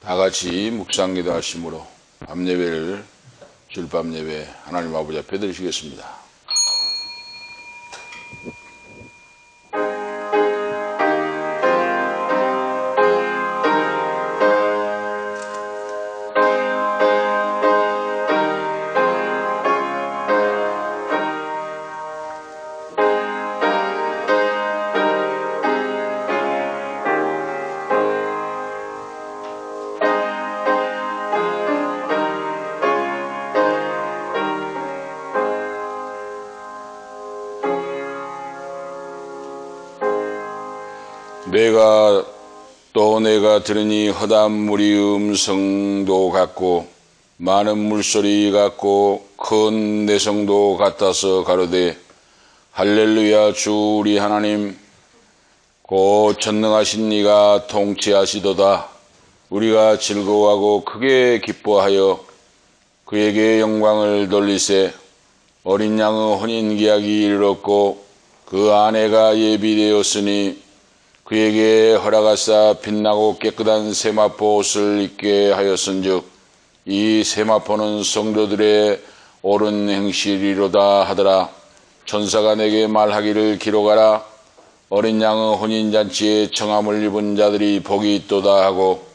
다같이 묵상기도 하심으로 밤예배를 줄 밤예배 하나님 아버지 앞에 드리시겠습니다. 내가 들으니 허다한 물이 음성도 같고 많은 물소리 같고 큰 내성도 같아서 가로되 할렐루야 주 우리 하나님 곧 전능하신 이가 통치하시도다. 우리가 즐거워하고 크게 기뻐하여 그에게 영광을 돌리세. 어린 양의 혼인기약이 이르렀고 그 아내가 예비되었으니 그에게 허락하사 빛나고 깨끗한 세마포 옷을 입게 하였은즉 이 세마포는 성도들의 옳은 행실이로다 하더라. 천사가 내게 말하기를 기록하라. 어린 양의 혼인잔치에 청함을 입은 자들이 복이 있도다 하고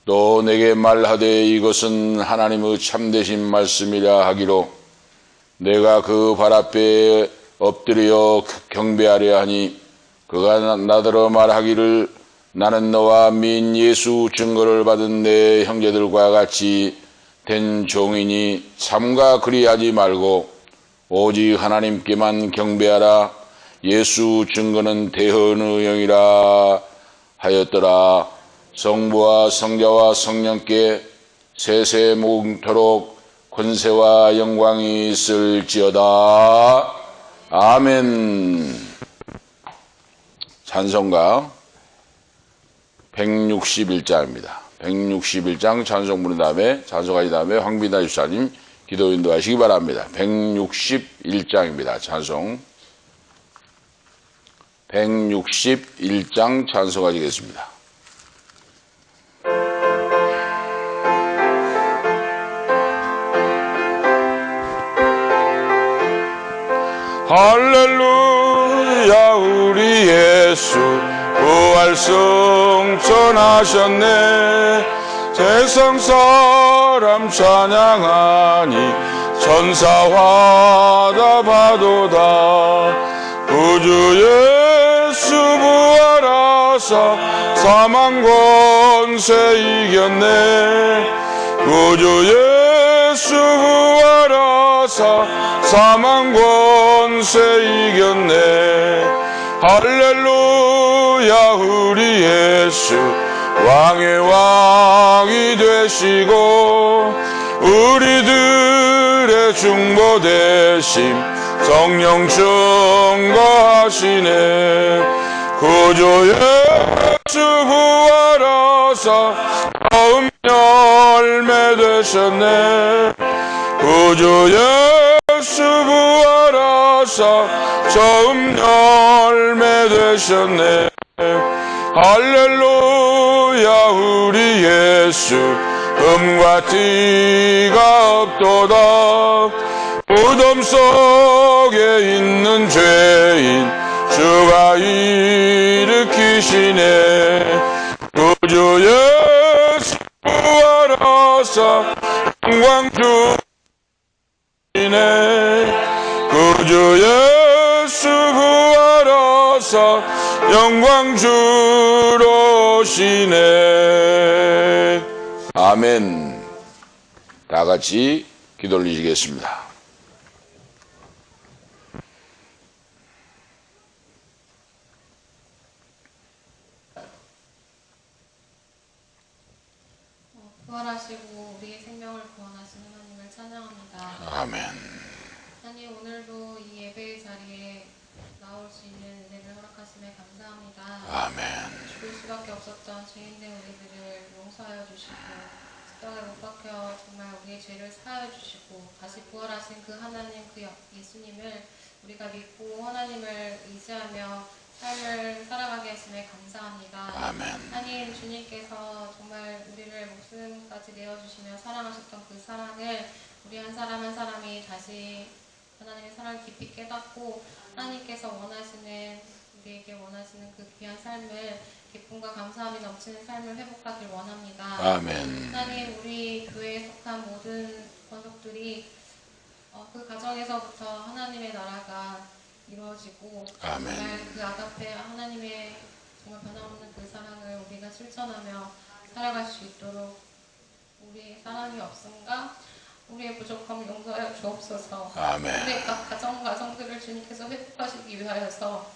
또 내게 말하되 이것은 하나님의 참되신 말씀이라 하기로 내가 그 발 앞에 엎드려 경배하려 하니 그가 나더러 말하기를 나는 너와 민 예수 증거를 받은 내 형제들과 같이 된 종이니 삼가 그리하지 말고 오직 하나님께만 경배하라. 예수 증거는 대언의 영이라 하였더라. 성부와 성자와 성령께 세세 몽토록 권세와 영광이 있을지어다. 아멘. 찬송가 161장입니다. 161장 찬송 부른 다음에 찬송하신 다음에 황비나 집사님 기도 인도하시기 바랍니다. 161장입니다. 찬송 161장 찬송하시겠습니다. 할렐루야 우리 예수 부활 승천하셨네. 세상 사람 찬양하니 천사와 다 바도다. 구주 예수 부활하사 사망 권세 이겼네. 구주 예수 부활하사 사망 권세 이겼네. 할렐루야 우리 예수 왕의 왕이 되시고 우리들의 중보 대심 성령 증거하시네. 구주 예수 부활하사 처음 열매 되셨네. 구주 예수 부활하사 처음 열매 되셨네. 할렐루야 우리 예수 흠과 티가 없도다. 무덤 속에 있는 죄인 주가 일으키시네. 구주 예수 부활하사 영광 주시네. 구주 예수 부활하사 영광 주러 오시네. 아멘. 다 같이 기도 올리시겠습니다. 부활하시고 우리의 생명을 구원하신 하나님을 찬양합니다. 아멘. 하나님 오늘도 이 예배의 자리에 나올 수 있는 은혜를 허락하심에 감사합니다. 아멘. 죽을 수밖에 없었던 죄인된 우리들을 용서하여 주시고 십자가에 못 박혀 정말 우리의 죄를 사하여 주시고 다시 부활하신 그 하나님 그 예수님을 우리가 믿고 하나님을 의지하며 삶을 살아가게 하심에 감사합니다. 아멘. 하나님 주님께서 정말 우리를 목숨까지 내어주시며 사랑하셨던 그 사랑을 우리 한 사람 한 사람이 다시 하나님의 사랑을 깊이 깨닫고 하나님께서 원하시는 우리에게 원하시는 그 귀한 삶을 기쁨과 감사함이 넘치는 삶을 회복하길 원합니다. 아멘. 하나님 우리 교회에 속한 모든 권속들이 그 가정에서부터 하나님의 나라가 이루어지고 아멘. 정말 그 아가페 하나님의 정말 변함없는 그 사랑을 우리가 실천하며 살아갈 수 있도록 우리의 사랑이 없음과 우리의 부족함을 용서하여 주옵소서. 아멘. 우리의 각 가정들을 주님께서 회복하시기 위하여서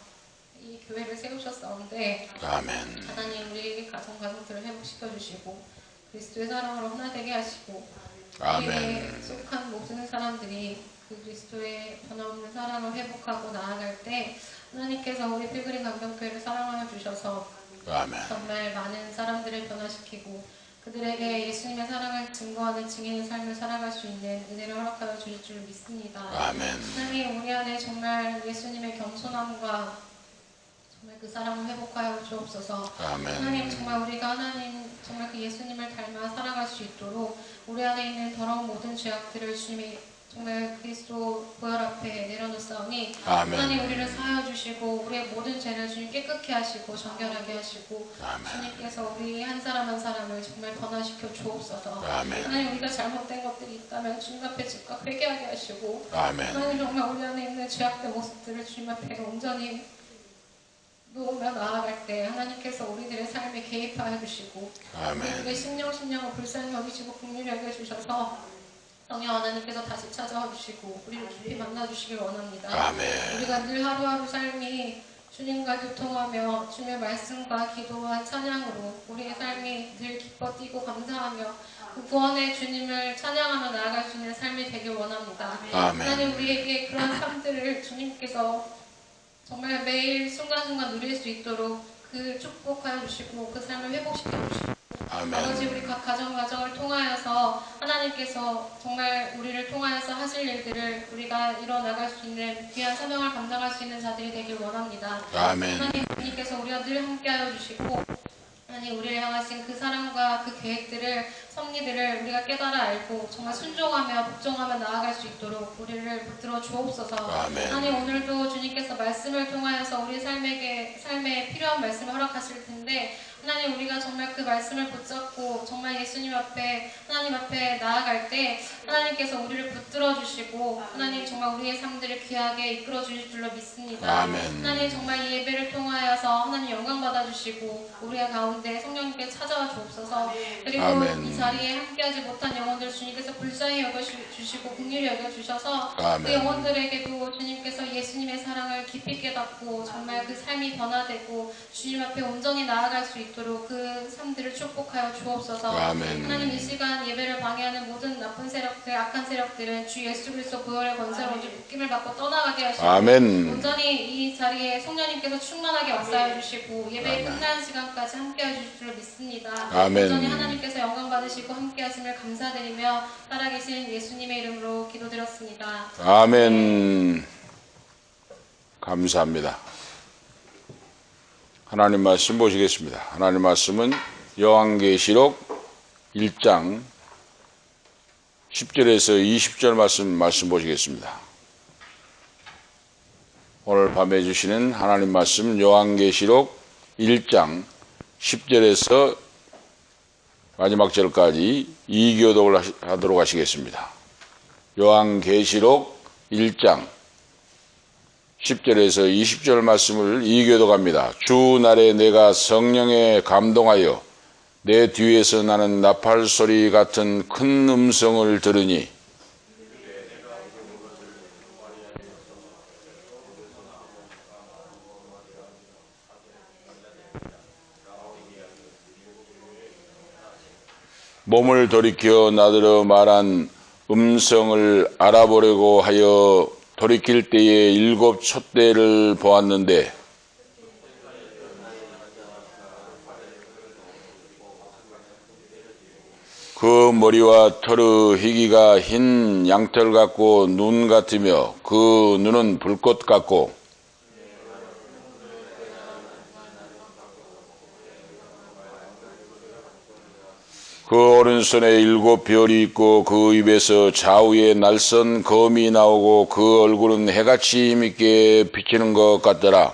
이 교회를 세우셨사온데 아멘. 하나님 우리 가정들을 회복시켜 주시고 그리스도의 사랑으로 하나 되게 하시고 아멘. 우리에 속한 모든 사람들이 그 그리스도의 변함없는 사랑을 회복하고 나아갈 때 하나님께서 우리 필그림 강변교회를 사랑하여 주셔서 아멘. 정말 많은 사람들을 변화시키고 그들에게 예수님의 사랑을 증거하는 증인의 삶을 살아갈 수 있는 은혜를 허락하여 주실 줄 믿습니다. 아멘. 하나님 우리 안에 정말 예수님의 겸손함과 정말 그 사랑을 회복하여 주옵소서. 아멘. 하나님 정말 우리가 하나님 정말 그 예수님을 닮아 살아갈 수 있도록 우리 안에 있는 더러운 모든 죄악들을 주님이 정말 그리스도 보혈 앞에 내려놓사오니 아멘. 하나님 우리를 사하여 주시고 우리의 모든 죄를 주님 깨끗게 하시고 정결하게 하시고 아멘. 주님께서 우리 한 사람 한 사람을 정말 변화시켜 주옵소서. 아멘. 하나님 우리가 잘못된 것들이 있다면 주님 앞에 즉각 회개하게 하시고 아멘. 하나님 정말 우리 안에 있는 죄악된 모습들을 주님 앞에 온전히 놓으며 나아갈 때 하나님께서 우리들의 삶에 개입하여 주시고 아멘. 우리들의 심령을 불쌍히 여기시고 긍휼히 여겨 주셔서 성령 하나님께서 다시 찾아와 주시고 우리를 깊이 만나 주시길 원합니다. 아멘. 우리가 늘 하루하루 삶이 주님과 교통하며 주님의 말씀과 기도와 찬양으로 우리의 삶이 늘 기뻐 뛰고 감사하며 그 구원의 주님을 찬양하며 나아갈 수 있는 삶이 되길 원합니다. 아멘. 하나님 우리에게 그런 삶들을 주님께서 정말 매일 순간순간 누릴 수 있도록 그 축복하여 주시고 그 삶을 회복시켜 주시고 아버지 우리 각 가정을 통하여서 하나님께서 정말 우리를 통하여서 하실 일들을 우리가 이뤄나갈 수 있는 귀한 사명을 감당할 수 있는 자들이 되길 원합니다. 아멘. 하나님 주님께서 우리와 늘 함께하여 주시고 하나님 우리를 향하신 그 사랑과 그 계획들을 섭리들을 우리가 깨달아 알고 정말 순종하며 복종하며 나아갈 수 있도록 우리를 붙들어 주옵소서. 아멘. 하나님 오늘도 주님께서 말씀을 통하여서 우리 삶에 필요한 말씀을 허락하실 텐데 하나님 우리가 정말 그 말씀을 붙잡고 정말 예수님 앞에 하나님 앞에 나아갈 때 하나님께서 우리를 붙들어 주시고 하나님 정말 우리의 삶들을 귀하게 이끌어 주실 줄로 믿습니다. 아멘. 하나님 정말 이 예배를 통하여서 하나님 영광 받아 주시고 우리의 가운데 성령님께 찾아와 주옵소서. 그리고 아멘. 이 자리에 함께하지 못한 영혼들 주님께서 불쌍히 여겨 주시고 긍휼히 여겨 주셔서 아멘. 그 영혼들에게도 주님께서 예수님의 사랑을 깊이 깨닫고 정말 그 삶이 변화되고 주님 앞에 온전히 나아갈 수 있도록 그 삶들을 축복하여 주옵소서. 아멘. 하나님 이 시간 예배를 방해하는 모든 나쁜 세력들, 악한 세력들은 주 예수 그리스도 보혈의 권세로 오직 묶임을 받고 떠나가게 하시고 아멘. 온전히 이 자리에 성령님께서 충만하게 역사해 주시고 예배의 아멘. 끝나는 시간까지 함께해 주실 줄로 믿습니다. 아멘. 온전히 하나님께서 영광 받으시고 함께하심을 감사드리며 살아계신 예수님의 이름으로 기도드렸습니다. 아멘. 감사합니다. 하나님 말씀 보시겠습니다. 하나님 말씀은 요한계시록 1장 10절에서 20절 말씀 보시겠습니다. 오늘 밤에 주시는 하나님 말씀 요한계시록 1장 10절에서 마지막 절까지 이교독을 하도록 하시겠습니다. 요한계시록 1장 10절에서 20절 말씀을 이교독합니다. 주날에 내가 성령에 감동하여 내 뒤에서 나는 나팔 소리 같은 큰 음성을 들으니 몸을 돌이켜 나더러 말한 음성을 알아보려고 하여 돌이킬 때에 7 촛대를 보았는데 그 머리와 털의 희기가 흰 양털 같고 눈 같으며 그 눈은 불꽃 같고 그 오른손에 7별이 있고 그 입에서 좌우에 날선 검이 나오고 그 얼굴은 해같이 힘있게 비치는 것 같더라.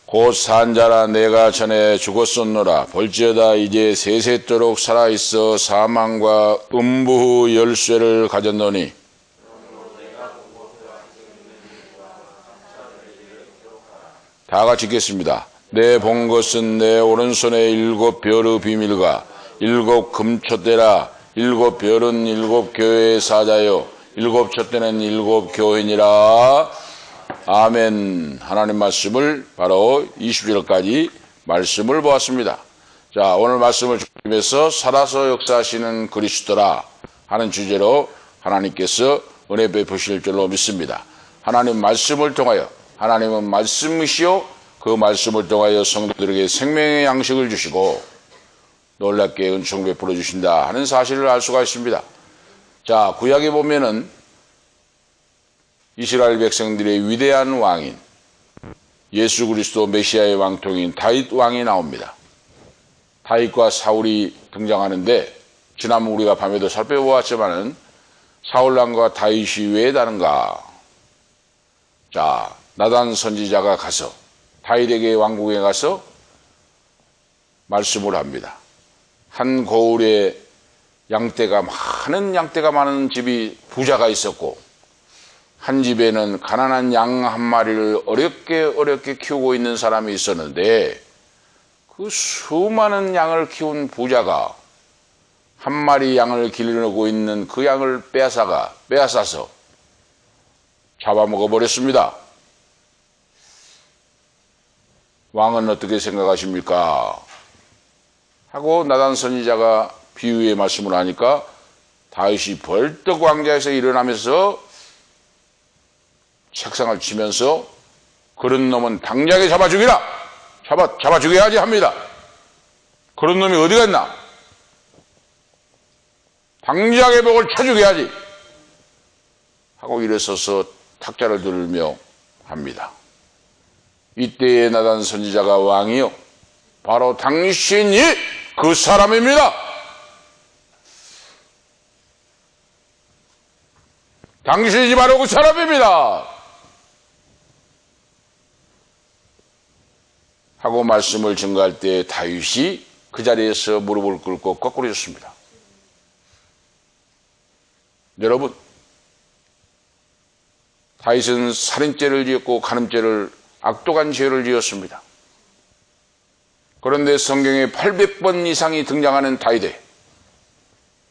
곧 산자라 내가 전에 죽었었노라. 볼지어다 이제 세세토록 살아있어 사망과 음부 열쇠를 가졌노니 다 같이 읽겠습니다. 내 본 것은 내 오른손에 7별의 비밀과 7 금촛대라. 7별은 7 교회의 사자요 7 촛대는 7 교회니라. 아멘. 하나님 말씀을 바로 20절까지 말씀을 보았습니다. 자, 오늘 말씀을 중심해서 살아서 역사하시는 그리스도라 하는 주제로 하나님께서 은혜 베푸실 줄로 믿습니다. 하나님 말씀을 통하여 하나님은 말씀이시요 그 말씀을 통하여 성도들에게 생명의 양식을 주시고 놀랍게 은총 베풀어 주신다 하는 사실을 알 수가 있습니다. 자, 구약에 보면은 이스라엘 백성들의 위대한 왕인 예수 그리스도 메시아의 왕통인 다윗 왕이 나옵니다. 다윗과 사울이 등장하는데 지난번 우리가 밤에도 살펴보았지만은 사울 왕과 다윗이 왜 다른가? 자, 나단 선지자가 가서 다윗에게 왕궁에 가서 말씀을 합니다. 한 고을에 많은 양떼가 많은 집이 부자가 있었고 한 집에는 가난한 양 한 마리를 어렵게 키우고 있는 사람이 있었는데 그 수많은 양을 키운 부자가 한 마리 양을 기르고 있는 그 양을 빼앗아서 잡아먹어 버렸습니다. 왕은 어떻게 생각하십니까? 하고 나단 선지자가 비유의 말씀을 하니까 다윗이 벌떡 왕좌에서 일어나면서 책상을 치면서 그런 놈은 당장에 잡아 죽이라! 잡아 죽여야지 합니다. 그런 놈이 어디 갔나? 당장에 목을 쳐 죽여야지! 하고 일어서서 탁자를 들며 합니다. 이때에 나단 선지자가 왕이요 바로 당신이 그 사람입니다. 당신이 바로 그 사람입니다. 하고 말씀을 증거할 때 다윗이 그 자리에서 무릎을 꿇고 거꾸로 졌습니다. 여러분, 다윗은 살인죄를 지었고 간음죄를 악독한 죄를 지었습니다. 그런데 성경에 800번 이상이 등장하는 다윗에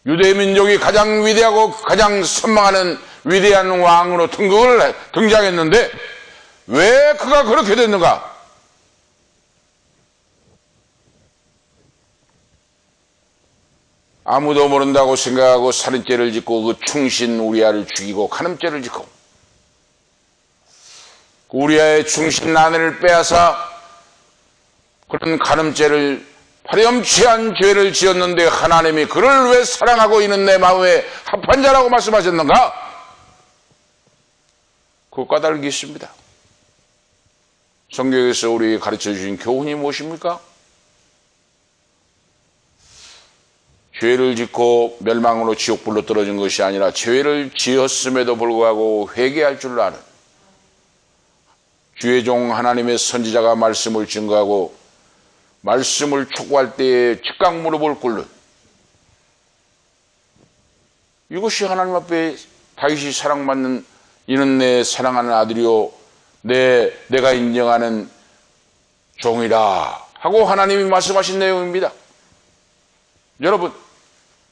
유대 민족이 가장 위대하고 가장 선망하는 위대한 왕으로 등장했는데 왜 그가 그렇게 됐는가? 아무도 모른다고 생각하고 살인죄를 짓고 그 충신 우리아를 죽이고 간음죄를 짓고 우리아의 충신 아내를 빼앗아 그런 간음죄를 파렴치한 죄를 지었는데 하나님이 그를 왜 사랑하고 있는 내 마음에 합한 자라고 말씀하셨는가? 그 까닭이 있습니다. 성경에서 우리 가르쳐 주신 교훈이 무엇입니까? 죄를 짓고 멸망으로 지옥불로 떨어진 것이 아니라 죄를 지었음에도 불구하고 회개할 줄 아는 주의 종 하나님의 선지자가 말씀을 증거하고 말씀을 촉구할 때에 즉각 무릎을 꿇는 이것이 하나님 앞에 다윗이 사랑받는 이는 내 사랑하는 아들이요 내가 인정하는 종이라 하고 하나님이 말씀하신 내용입니다. 여러분,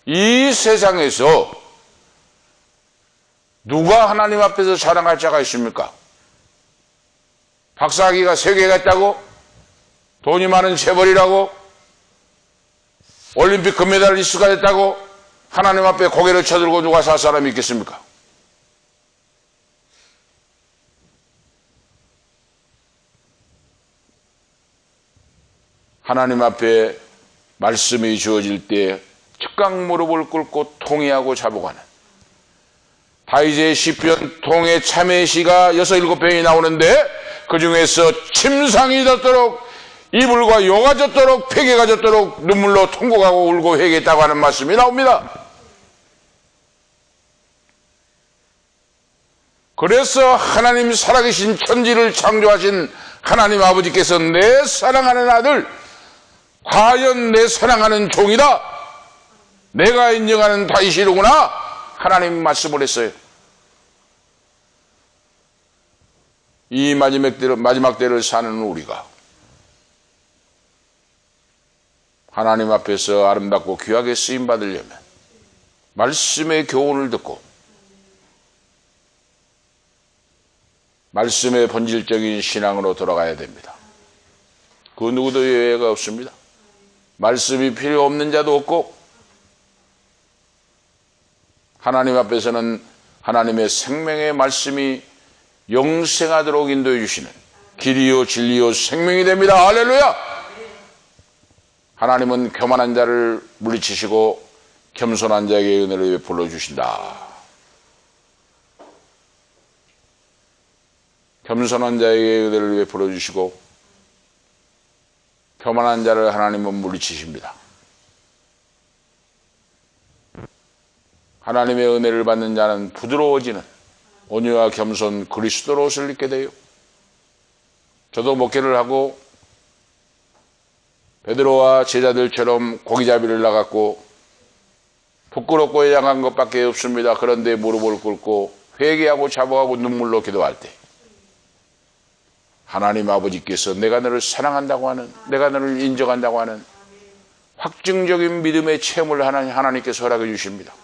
이 세상에서 누가 하나님 앞에서 자랑할 자가 있습니까? 박사학위가 3개가 있다고? 돈이 많은 재벌이라고? 올림픽 금메달리스트가 됐다고? 하나님 앞에 고개를 쳐들고 누가 살 사람이 있겠습니까? 하나님 앞에 말씀이 주어질 때 즉각 무릎을 꿇고 통회하고 자복하는 다윗의 시편 통에 참회 시가 6, 7편이 나오는데 그 중에서 침상이 젖도록 이불과 요가 젖도록 베개가 젖도록 눈물로 통곡하고 울고 회개했다고 하는 말씀이 나옵니다. 그래서 하나님 살아계신 천지를 창조하신 하나님 아버지께서 내 사랑하는 아들, 과연 내 사랑하는 종이다, 내가 인정하는 다윗이로구나 하나님 말씀을 했어요. 이 마지막 때를 사는 우리가 하나님 앞에서 아름답고 귀하게 쓰임받으려면 말씀의 교훈을 듣고 말씀의 본질적인 신앙으로 돌아가야 됩니다. 그 누구도 예외가 없습니다. 말씀이 필요 없는 자도 없고 하나님 앞에서는 하나님의 생명의 말씀이 영생하도록 인도해 주시는 길이요 진리요 생명이 됩니다. 할렐루야! 하나님은 교만한 자를 물리치시고 겸손한 자에게 은혜를 베풀어 주신다. 겸손한 자에게 은혜를 베풀어 주시고 교만한 자를 하나님은 물리치십니다. 하나님의 은혜를 받는 자는 부드러워지는 온유와 겸손 그리스도로 옷을 입게 돼요. 저도 목회를 하고 베드로와 제자들처럼 고기잡이를 나갔고 부끄럽고 애장한 것밖에 없습니다. 그런데 무릎을 꿇고 회개하고 자복하고 눈물로 기도할 때 하나님 아버지께서 내가 너를 사랑한다고 하는, 내가 너를 인정한다고 하는 확증적인 믿음의 체험을 하나님께서 허락해 주십니다.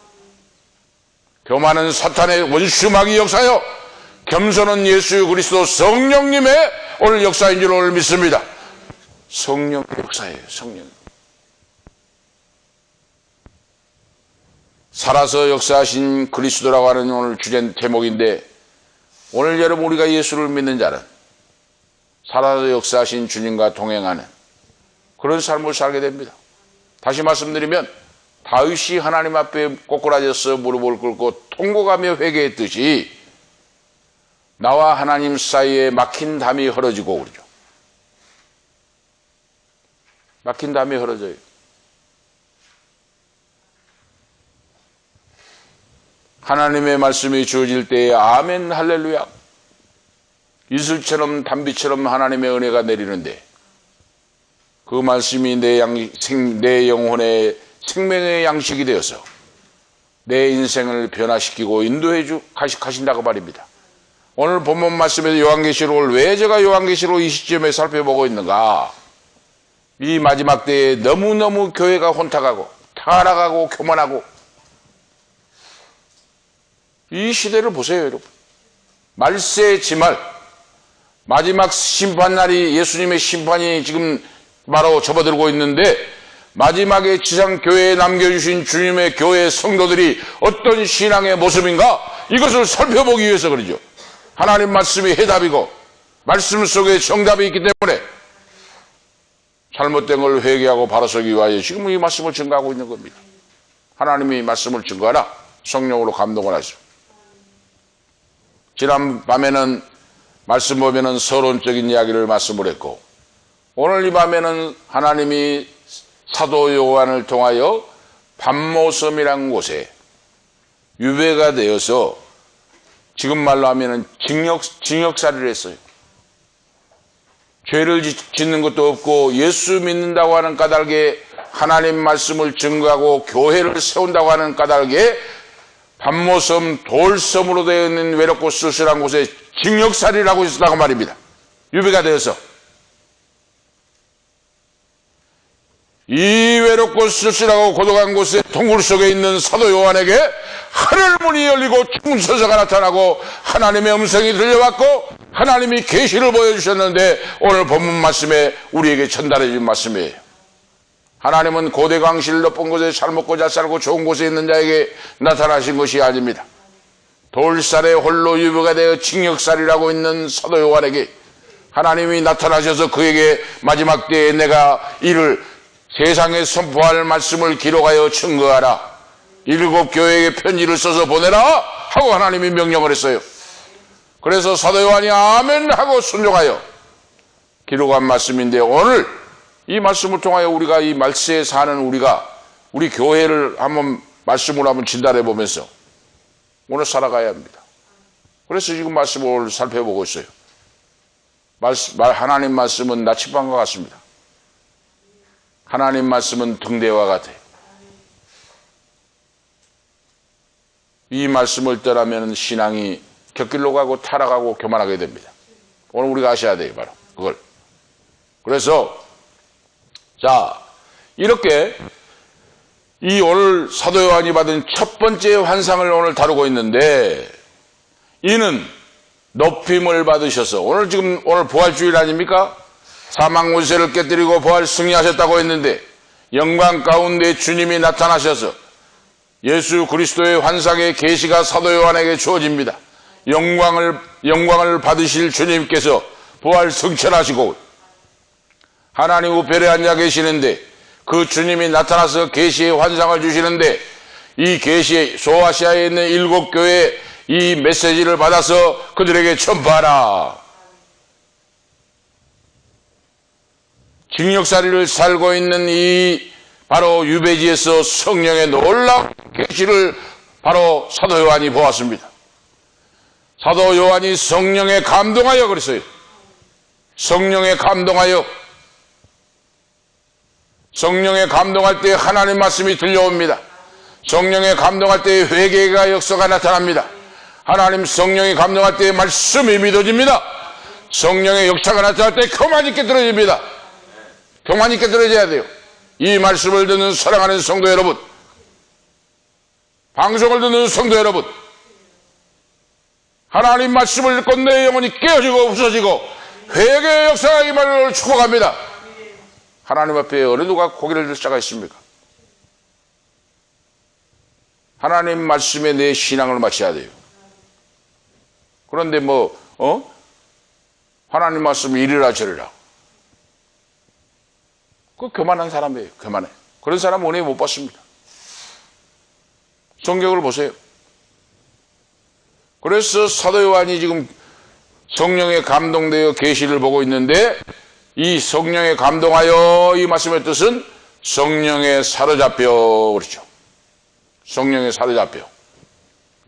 교만은 사탄의 원수마귀 역사요, 겸손은 예수 그리스도 성령님의 오늘 역사인 줄 오늘 믿습니다. 성령의 역사예요. 성령. 살아서 역사하신 그리스도라고 하는 오늘 주제 제목인데, 오늘 여러분 우리가 예수를 믿는 자는 살아서 역사하신 주님과 동행하는 그런 삶을 살게 됩니다. 다시 말씀드리면 다윗이 하나님 앞에 꼬꾸라져서 무릎을 꿇고 통곡하며 회개했듯이 나와 하나님 사이에 막힌 담이 헐어지고 그러죠. 막힌 담이 헐어져요. 하나님의 말씀이 주어질 때에 아멘 할렐루야, 이슬처럼 단비처럼 하나님의 은혜가 내리는데 그 말씀이 내 영혼의 생명의 양식이 되어서 내 인생을 변화시키고 인도해 가신다고 말입니다. 오늘 본문 말씀에서 요한계시록을 왜 제가 요한계시록 이 시점에 살펴보고 있는가? 이 마지막 때에 너무너무 교회가 혼탁하고 타락하고 교만하고 이 시대를 보세요, 여러분. 말세 지말, 마지막 심판날이, 예수님의 심판이 지금 바로 접어들고 있는데 마지막에 지상교회에 남겨주신 주님의 교회 성도들이 어떤 신앙의 모습인가? 이것을 살펴보기 위해서 그러죠. 하나님 말씀이 해답이고 말씀 속에 정답이 있기 때문에 잘못된 걸 회개하고 바로 서기 위하여 지금 이 말씀을 증거하고 있는 겁니다. 하나님이 말씀을 증거하라. 성령으로 감동을 하시오. 지난 밤에는 말씀 보면은 서론적인 이야기를 말씀을 했고, 오늘 이 밤에는 하나님이 사도 요한을 통하여 반모섬이라는 곳에 유배가 되어서 지금 말로 하면은 징역살이를 했어요. 죄를 짓는 것도 없고 예수 믿는다고 하는 까닭에 하나님 말씀을 증거하고 교회를 세운다고 하는 까닭에 반모섬 돌섬으로 되어 있는 외롭고 쓸쓸한 곳에 징역살이를 하고 있었다고 말입니다. 유배가 되어서 이 외롭고 쓸쓸하고 고독한 곳에 동굴 속에 있는 사도 요한에게 하늘 문이 열리고 충서서가 나타나고 하나님의 음성이 들려왔고 하나님이 계시를 보여주셨는데 오늘 본문 말씀에 우리에게 전달해 준 말씀이에요. 하나님은 고대 광실 높은 곳에 잘 먹고 잘 살고 좋은 곳에 있는 자에게 나타나신 것이 아닙니다. 돌살에 홀로 유배가 되어 징역살이라고 있는 사도 요한에게 하나님이 나타나셔서 그에게 마지막 때에 내가 이를 세상에 선포할 말씀을 기록하여 증거하라. 일곱 교회에게 편지를 써서 보내라 하고 하나님이 명령을 했어요. 그래서 사도 요한이 아멘 하고 순종하여 기록한 말씀인데, 오늘 이 말씀을 통하여 우리가 이 말세에 사는 우리 교회를 한번 말씀으로 한번 진단해 보면서 오늘 살아가야 합니다. 그래서 지금 말씀을 살펴보고 있어요. 하나님 말씀은 나침반과 같습니다. 하나님 말씀은 등대와 같아요. 이 말씀을 떠나면 신앙이 곁길로 가고 타락하고 교만하게 됩니다. 오늘 우리가 아셔야 돼요, 바로 그걸. 그래서 자, 이렇게 이 오늘 사도 요한이 받은 첫 번째 환상을 오늘 다루고 있는데, 이는 높임을 받으셔서, 오늘 부활주일 아닙니까? 사망 권세를 깨뜨리고 부활 승리하셨다고 했는데, 영광 가운데 주님이 나타나셔서 예수 그리스도의 환상의 계시가 사도 요한에게 주어집니다. 영광을 받으실 주님께서 부활 승천하시고 하나님 우편에 앉아 계시는데, 그 주님이 나타나서 계시의 환상을 주시는데, 이 계시의 소아시아에 있는 일곱 교회에 이 메시지를 받아서 그들에게 전파하라. 징역살이를 살고 있는 이 바로 유배지에서 성령의 놀라운 계시를 바로 사도 요한이 보았습니다. 사도 요한이 성령에 감동하여 그랬어요. 성령에 감동할 때 하나님 말씀이 들려옵니다. 성령에 감동할 때 회개가 역사가 나타납니다. 하나님 성령이 감동할 때 말씀이 믿어집니다. 성령의 역사가 나타날 때 교만 있게 들어집니다. 교만 있게 들어져야 돼요. 이 말씀을 듣는 사랑하는 성도 여러분, 방송을 듣는 성도 여러분, 하나님 말씀을 듣고 내 영혼이 깨어지고 부서지고 회개의 역사가 이 말을 축복합니다. 하나님 앞에 어느 누가 고개를 들 자가 있습니까? 하나님 말씀에 내 신앙을 맞춰야 돼요. 그런데 하나님 말씀이 이리라 저리라. 그 교만한 사람이에요. 교만해. 그런 사람 은혜 못 받습니다. 성경을 보세요. 그래서 사도 요한이 지금 성령에 감동되어 계시를 보고 있는데, 이 성령에 감동하여, 이 말씀의 뜻은 성령에 사로잡혀, 그렇죠. 성령에 사로잡혀.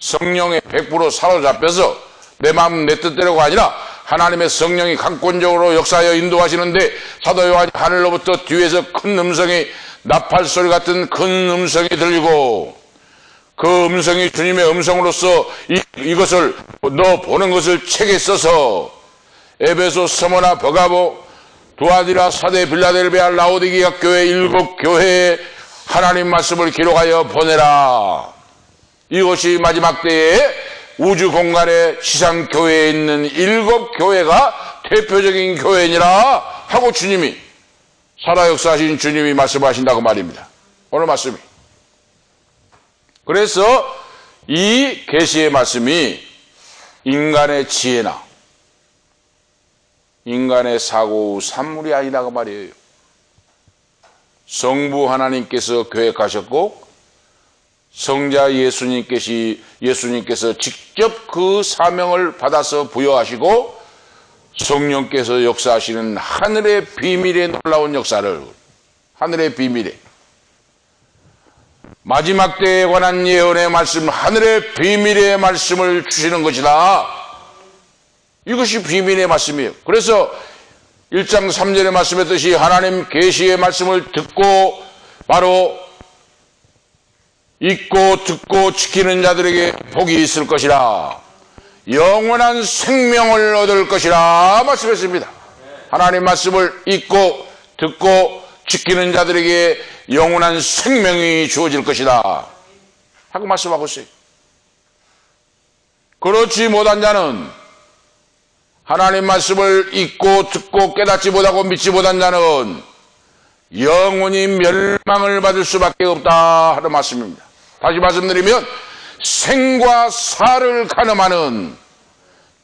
성령에 100% 사로잡혀서 내 마음 내 뜻대로가 아니라 하나님의 성령이 강권적으로 역사하여 인도하시는데, 사도 요한이 하늘로부터 뒤에서 큰 음성이, 나팔소리 같은 큰 음성이 들리고, 그 음성이 주님의 음성으로서 이것을 너 보는 것을 책에 써서 에베소, 스모나, 버가보, 두아디라, 사데, 빌라델베아, 라오디게아 교회 일곱 교회에 하나님 말씀을 기록하여 보내라. 이것이 마지막 때에 우주 공간의 지상 교회에 있는 일곱 교회가 대표적인 교회니라 하고 주님이, 살아 역사하신 주님이 말씀하신다고 말입니다. 오늘 말씀이. 그래서 이 계시의 말씀이 인간의 지혜나 인간의 사고 산물이 아니라고 말이에요. 성부 하나님께서 계획하셨고, 성자 예수님께서 직접 그 사명을 받아서 부여하시고, 성령께서 역사하시는 하늘의 비밀의 놀라운 역사를, 하늘의 비밀의 마지막 때에 관한 예언의 말씀, 하늘의 비밀의 말씀을 주시는 것이다. 이것이 비밀의 말씀이에요. 그래서 1장 3절의 말씀했듯이 하나님 계시의 말씀을 듣고 바로 읽고 듣고 지키는 자들에게 복이 있을 것이라, 영원한 생명을 얻을 것이라 말씀했습니다. 하나님 말씀을 읽고 듣고 지키는 자들에게 영원한 생명이 주어질 것이다 하고 말씀하고 있어요. 그렇지 못한 자는, 하나님 말씀을 읽고 듣고 깨닫지 못하고 믿지 못한 자는 영원히 멸망을 받을 수밖에 없다 하는 말씀입니다. 다시 말씀드리면 생과 사를 가늠하는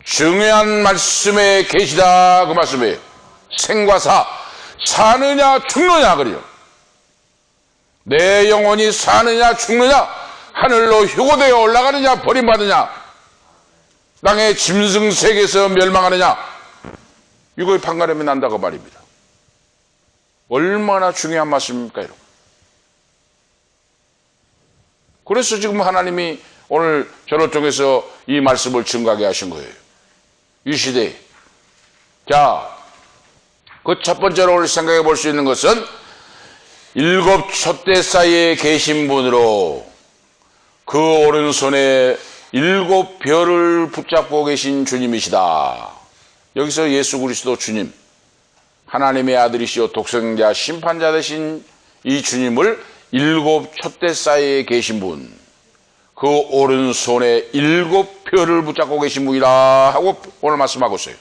중요한 말씀의 계시다 그 말씀이에요. 생과 사, 사느냐 죽느냐 그래요. 내 영혼이 사느냐 죽느냐, 하늘로 휴고되어 올라가느냐 버림받느냐, 땅의 짐승세계에서 멸망하느냐, 이거의 판가름이 난다고 말입니다. 얼마나 중요한 말씀입니까, 여러분. 그래서 지금 하나님이 오늘 저를 통해서 이 말씀을 증가하게 하신 거예요. 이 시대에. 자, 그 첫 번째로 우리 생각해 볼 수 있는 것은 일곱 촛대 사이에 계신 분으로 그 오른손에 일곱 별을 붙잡고 계신 주님이시다. 여기서 예수 그리스도 주님, 하나님의 아들이시오 독생자 심판자 되신 이 주님을 일곱 촛대 사이에 계신 분, 그 오른손에 일곱 별을 붙잡고 계신 분이라 하고 오늘 말씀하고 있어요.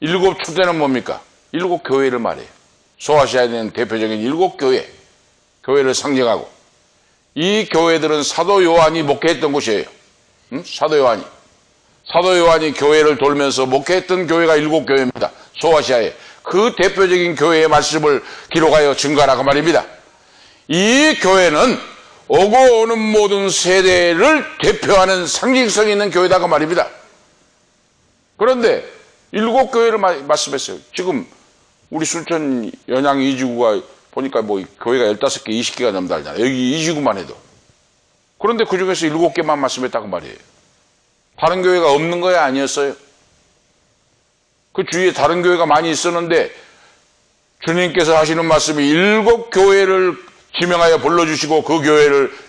일곱 촛대는 뭡니까? 일곱 교회를 말해요. 소화시아야 되는 대표적인 일곱 교회를 상징하고, 이 교회들은 사도 요한이 목회했던 곳이에요. 사도 요한이 교회를 돌면서 목회했던 교회가 일곱 교회입니다. 소아시아에. 그 대표적인 교회의 말씀을 기록하여 증가하라고 말입니다. 이 교회는 오고 오는 모든 세대를 대표하는 상징성 있는 교회다고 말입니다. 그런데 일곱 교회를 말씀했어요. 지금 우리 순천 연양 이지구가 보니까 뭐 교회가 15개, 20개가 넘다잖아요. 여기 이지구만 해도. 그런데 그 중에서 7개만 말씀했다고 말이에요. 다른 교회가 없는 거야, 아니었어요? 그 주위에 다른 교회가 많이 있었는데 주님께서 하시는 말씀이 일곱 교회를 지명하여 불러주시고 그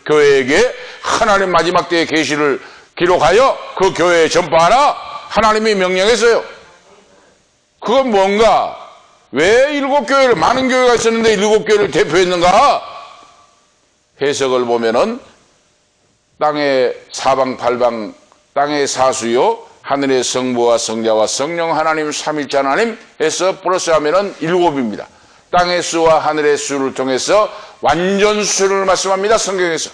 교회에게 하나님 마지막 때의 계시를 기록하여 그 교회에 전파하라 하나님이 명령했어요. 그건 뭔가? 왜 일곱 교회를, 많은 교회가 있었는데 일곱 교회를 대표했는가? 해석을 보면은 땅의 사방 팔방 땅의 사수요 하늘의 성부와 성자와 성령 하나님 삼일째 하나님 해서 플러스하면은 일곱입니다. 땅의 수와 하늘의 수를 통해서 완전수를 말씀합니다, 성경에서.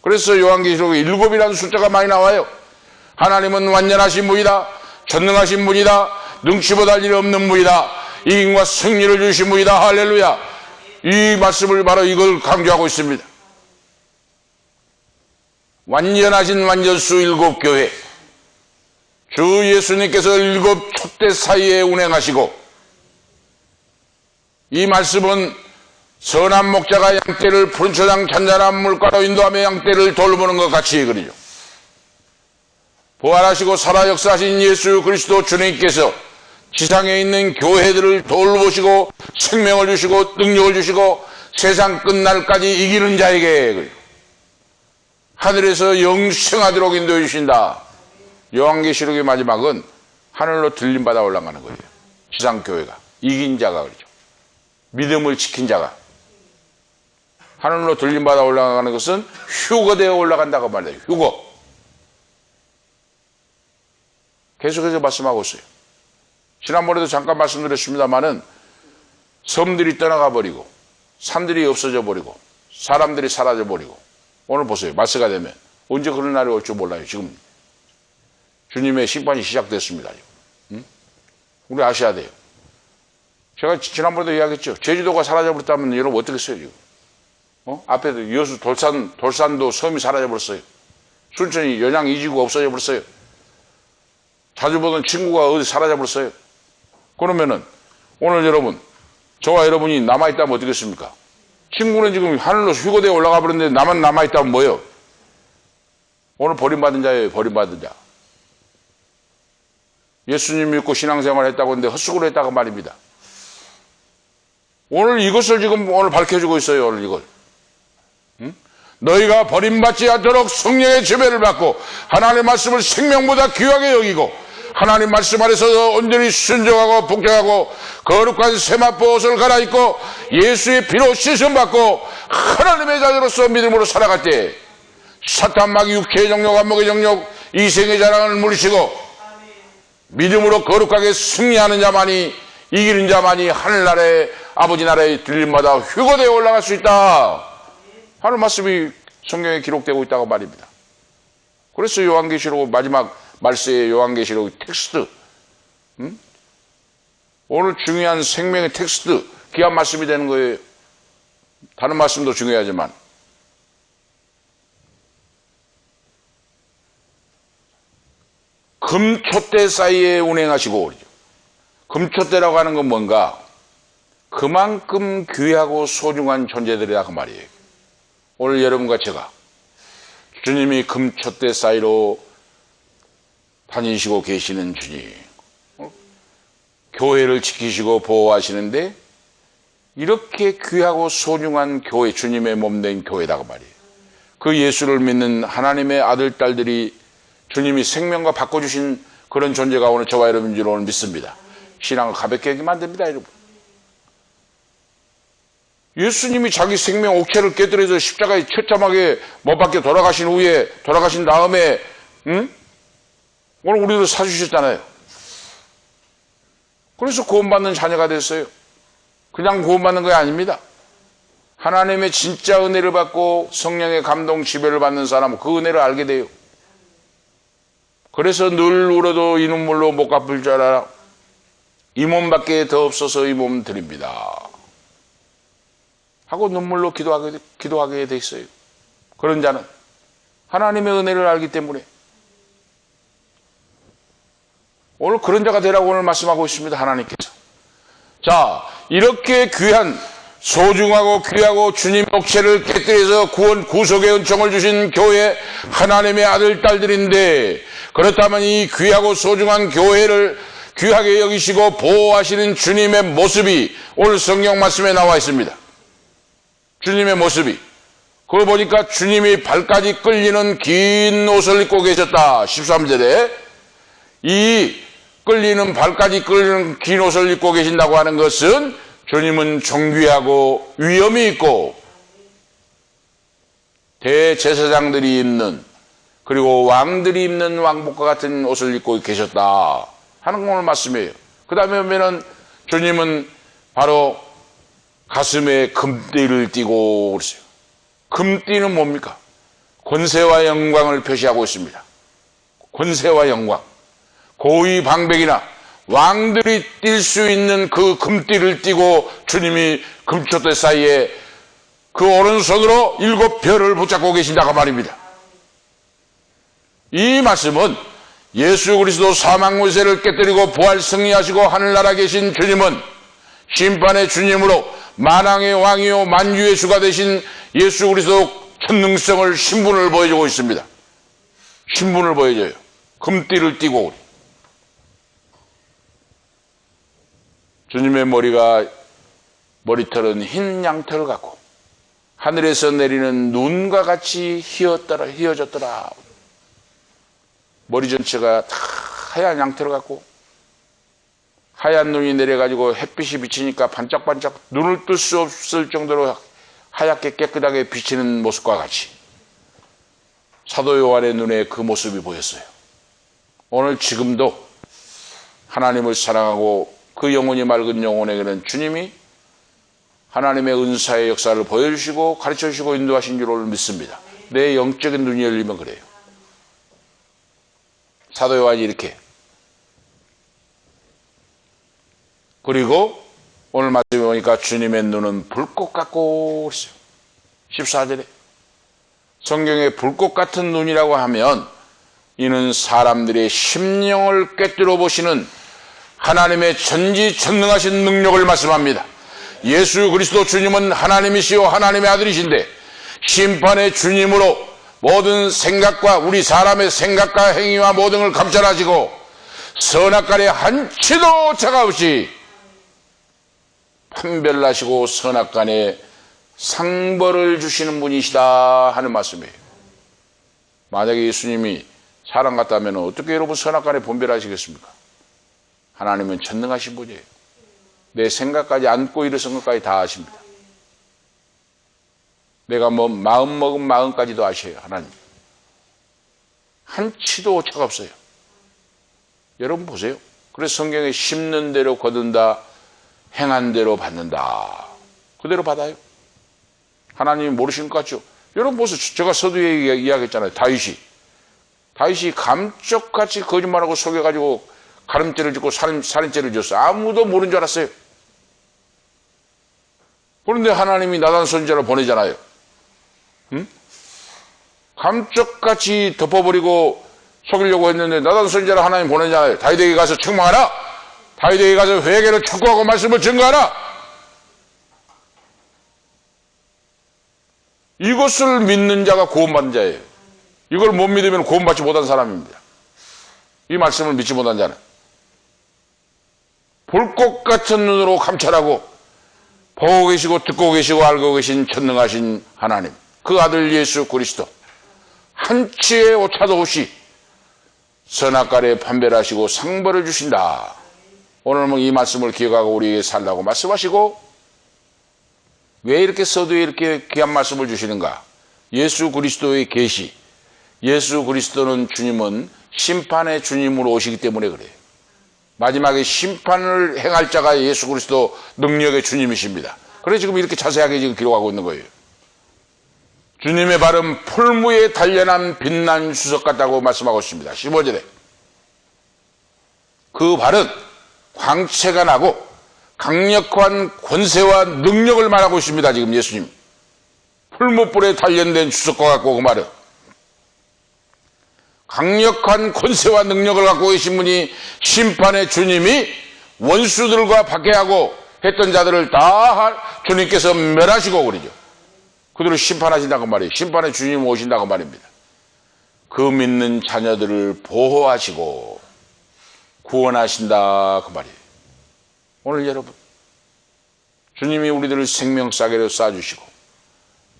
그래서 요한계시록에 일곱이라는 숫자가 많이 나와요. 하나님은 완전하신 분이다, 전능하신 분이다, 능치 못할 일 없는 분이다, 이김과 승리를 주신 분이다. 할렐루야. 이 말씀을 바로 이걸 강조하고 있습니다. 완전하신 완전수 일곱 교회, 주 예수님께서 일곱 촛대 사이에 운행하시고, 이 말씀은 선한 목자가 양떼를 푸른 초장 잔잔한 물가로 인도하며 양떼를 돌보는 것 같이 그러죠. 부활하시고 살아 역사하신 예수 그리스도 주님께서 지상에 있는 교회들을 돌보시고 생명을 주시고 능력을 주시고 세상 끝날까지 이기는 자에게 하늘에서 영생하도록 인도해 주신다. 요한계시록의 마지막은 하늘로 들림받아 올라가는 거예요. 지상교회가 이긴 자가 그러죠. 믿음을 지킨 자가 하늘로 들림받아 올라가는 것은 휴거되어 올라간다고 말해요. 휴거. 계속해서 말씀하고 있어요. 지난번에도 잠깐 말씀드렸습니다마는 섬들이 떠나가 버리고 산들이 없어져 버리고 사람들이 사라져 버리고, 오늘 보세요. 말세가 되면 언제 그런 날이 올 줄 몰라요. 지금 주님의 심판이 시작됐습니다. 우리 아셔야 돼요. 제가 지난번에도 이야기했죠. 제주도가 사라져 버렸다면 여러분 어떻게 했어요 지금? 앞에도 여수 돌산도 섬이 사라져 버렸어요. 순천이 연양 이지구가 없어져 버렸어요. 자주 보던 친구가 어디 사라져 버렸어요. 그러면은 오늘 여러분, 저와 여러분이 남아있다면 어떻겠습니까? 친구는 지금 하늘로 휴거되어 올라가 버렸는데 나만 남아있다면 뭐예요? 오늘 버림받은 자예요. 버림받은 자. 예수님 믿고 신앙생활 했다고 했는데 헛수고를 했다고 말입니다. 오늘 이것을 지금 오늘 밝혀주고 있어요. 오늘 이걸. 너희가 버림받지 않도록 성령의 지배를 받고 하나님의 말씀을 생명보다 귀하게 여기고 하나님 말씀 아래서 온전히 순종하고 복종하고 거룩한 세마포 옷을 갈아입고 예수의 피로 씻음받고 하나님의 자녀로서 믿음으로 살아갈 때 사탄 마귀 육체의 정욕 안목의 정욕 이생의 자랑을 물리치고 믿음으로 거룩하게 승리하는 자만이, 이기는 자만이 하늘나라에 아버지 나라에 들림마다 휴거되어 올라갈 수 있다 하는 말씀이 성경에 기록되고 있다고 말입니다. 그래서 요한계시록 마지막 말세의 요한계시록 텍스트, 오늘 중요한 생명의 텍스트, 귀한 말씀이 되는 거예요. 다른 말씀도 중요하지만 금초대 사이에 운행하시고 그러죠. 금초대라고 하는 건 뭔가? 그만큼 귀하고 소중한 존재들이다 그 말이에요. 오늘 여러분과 제가 주님이 금초대 사이로 다니시고 계시는 주님, 교회를 지키시고 보호하시는데 이렇게 귀하고 소중한 교회, 주님의 몸된 교회다 그 말이에요. 그 예수를 믿는 하나님의 아들, 딸들이 주님이 생명과 바꿔주신 그런 존재가 오늘 저와 여러분 줄 오늘 믿습니다. 신앙을 가볍게 하게 만듭니다, 여러분. 예수님이 자기 생명 옥체를 깨뜨려서 십자가에 처참하게 못 박혀 돌아가신 후에, 돌아가신 다음에, 오늘 우리를 사주셨잖아요. 그래서 구원받는 자녀가 됐어요. 그냥 구원받는 게 아닙니다. 하나님의 진짜 은혜를 받고 성령의 감동 지배를 받는 사람은 그 은혜를 알게 돼요. 그래서 늘 울어도 이 눈물로 못 갚을 줄 알아. 이 몸밖에 더 없어서 이 몸 드립니다 하고 눈물로 기도하게 돼 있어요. 그런 자는 하나님의 은혜를 알기 때문에 오늘 그런 자가 되라고 오늘 말씀하고 있습니다. 하나님께서. 자, 이렇게 귀한 소중하고 귀하고 주님 목체를 깨뜨려서 구원 구속의 은총을 주신 교회 하나님의 아들 딸들인데, 그렇다면 이 귀하고 소중한 교회를 귀하게 여기시고 보호하시는 주님의 모습이 오늘 성경 말씀에 나와 있습니다. 주님의 모습이. 그걸 보니까 주님이 발까지 끌리는 긴 옷을 입고 계셨다. 13절에 이 끌리는 발까지 끌리는 긴 옷을 입고 계신다고 하는 것은 주님은 존귀하고 위엄이 있고 대제사장들이 입는, 그리고 왕들이 입는 왕복과 같은 옷을 입고 계셨다 하는 오늘 말씀이에요. 그 다음에 보면은 주님은 바로 가슴에 금띠를 띠고 그러세요. 금띠는 뭡니까? 권세와 영광을 표시하고 있습니다. 권세와 영광. 고위 방백이나 왕들이 뛸 수 있는 그 금띠를 띠고 주님이 금초대 사이에 그 오른손으로 7별을 붙잡고 계신다고 말입니다. 이 말씀은 예수 그리스도 사망 문세를 깨뜨리고 부활 승리하시고 하늘나라 계신 주님은 심판의 주님으로 만왕의 왕이요 만주의 주가 되신 예수 그리스도 천능성을 신분을 보여주고 있습니다. 신분을 보여줘요. 금띠를 띠고. 주님의 머리털은 흰 양털 같고 하늘에서 내리는 눈과 같이 휘어졌더라. 머리 전체가 다 하얀 양털 같고 하얀 눈이 내려가지고 햇빛이 비치니까 반짝반짝 눈을 뜰 수 없을 정도로 하얗게 깨끗하게 비치는 모습과 같이 사도 요한의 눈에 그 모습이 보였어요. 오늘 지금도 하나님을 사랑하고 그 영혼이 맑은 영혼에게는 주님이 하나님의 은사의 역사를 보여주시고 가르쳐주시고 인도하신 줄 오늘 믿습니다. 내 영적인 눈이 열리면 그래요. 사도 요한이 이렇게. 그리고 오늘 말씀에 보니까 주님의 눈은 불꽃 같고 그랬어요. 14절에. 성경에 불꽃 같은 눈이라고 하면 이는 사람들의 심령을 꿰뚫어 보시는 하나님의 전지전능하신 능력을 말씀합니다. 예수 그리스도 주님은 하나님이시요 하나님의 아들이신데 심판의 주님으로 모든 생각과 우리 사람의 생각과 행위와 모든 걸 감찰하시고 선악간에 한치도 차가 없이 판별하시고 선악간에 상벌을 주시는 분이시다 하는 말씀이에요. 만약에 예수님이 사람 같다면 어떻게 여러분 선악간에 분별하시겠습니까? 하나님은 전능하신 분이에요. 내 생각까지 안고 일어선 것까지 다 아십니다. 내가 뭐 마음 먹은 마음까지도 아셔요. 하나님. 한치도 오차가 없어요. 여러분 보세요. 그래서 성경에 심는 대로 거둔다, 행한 대로 받는다. 그대로 받아요. 하나님이 모르시는 것 같죠? 여러분 보세요. 제가 서두에 이야기했잖아요. 다윗이 감쪽같이 거짓말하고 속여가지고 가름죄를 짓고 살인죄를 지었어요. 아무도 모르는 줄 알았어요. 그런데 하나님이 나단 선지자를 보내잖아요. 응? 감쪽같이 덮어버리고 속이려고 했는데 나단 선지자를 하나님 보내잖아요. 다윗에게 가서 책망하라. 다윗에게 가서 회개를 촉구하고 말씀을 증거하라. 이것을 믿는 자가 구원받는 자예요. 이걸 못 믿으면 구원받지 못한 사람입니다. 이 말씀을 믿지 못한 자는 불꽃 같은 눈으로 감찰하고 보고 계시고 듣고 계시고 알고 계신 전능하신 하나님, 그 아들 예수 그리스도 한치의 오차도 없이 선악과를 판별하시고 상벌을 주신다. 오늘 이 말씀을 기억하고 우리에게 살라고 말씀하시고, 왜 이렇게 서두에 이렇게 귀한 말씀을 주시는가? 예수 그리스도의 계시, 예수 그리스도는 주님은 심판의 주님으로 오시기 때문에 그래요. 마지막에 심판을 행할 자가 예수 그리스도 능력의 주님이십니다. 그래서 지금 이렇게 자세하게 지금 기록하고 있는 거예요. 주님의 발은 풀무에 단련한 빛난 수석 같다고 말씀하고 있습니다. 15절에 그 발은 광채가 나고 강력한 권세와 능력을 말하고 있습니다. 지금 예수님 풀무불에 단련된 수석과 같고, 그 말은 강력한 권세와 능력을 갖고 계신 분이 심판의 주님이 원수들과 박해하고 했던 자들을 다 주님께서 멸하시고 그러죠. 그들을 심판하신다고 말이에요. 심판의 주님 오신다고 말입니다. 그 믿는 자녀들을 보호하시고 구원하신다 그 말이에요. 오늘 여러분, 주님이 우리들을 생명싸개로 쏴주시고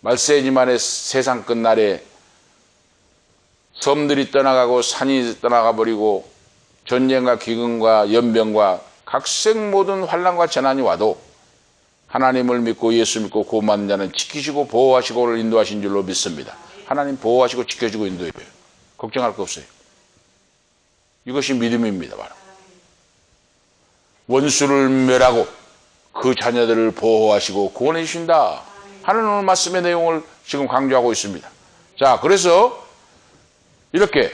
말세지만의 세상 끝날에 섬들이 떠나가고 산이 떠나가 버리고 전쟁과 기근과 연병과 각색 모든 환난과 재난이 와도 하나님을 믿고 예수 믿고 구원받는 자는 지키시고 보호하시고 오늘 인도하신 줄로 믿습니다. 하나님 보호하시고 지켜주고 인도해요. 걱정할 거 없어요. 이것이 믿음입니다. 바로 원수를 멸하고 그 자녀들을 보호하시고 구원해 주신다 하는 오늘 말씀의 내용을 지금 강조하고 있습니다. 자, 그래서 이렇게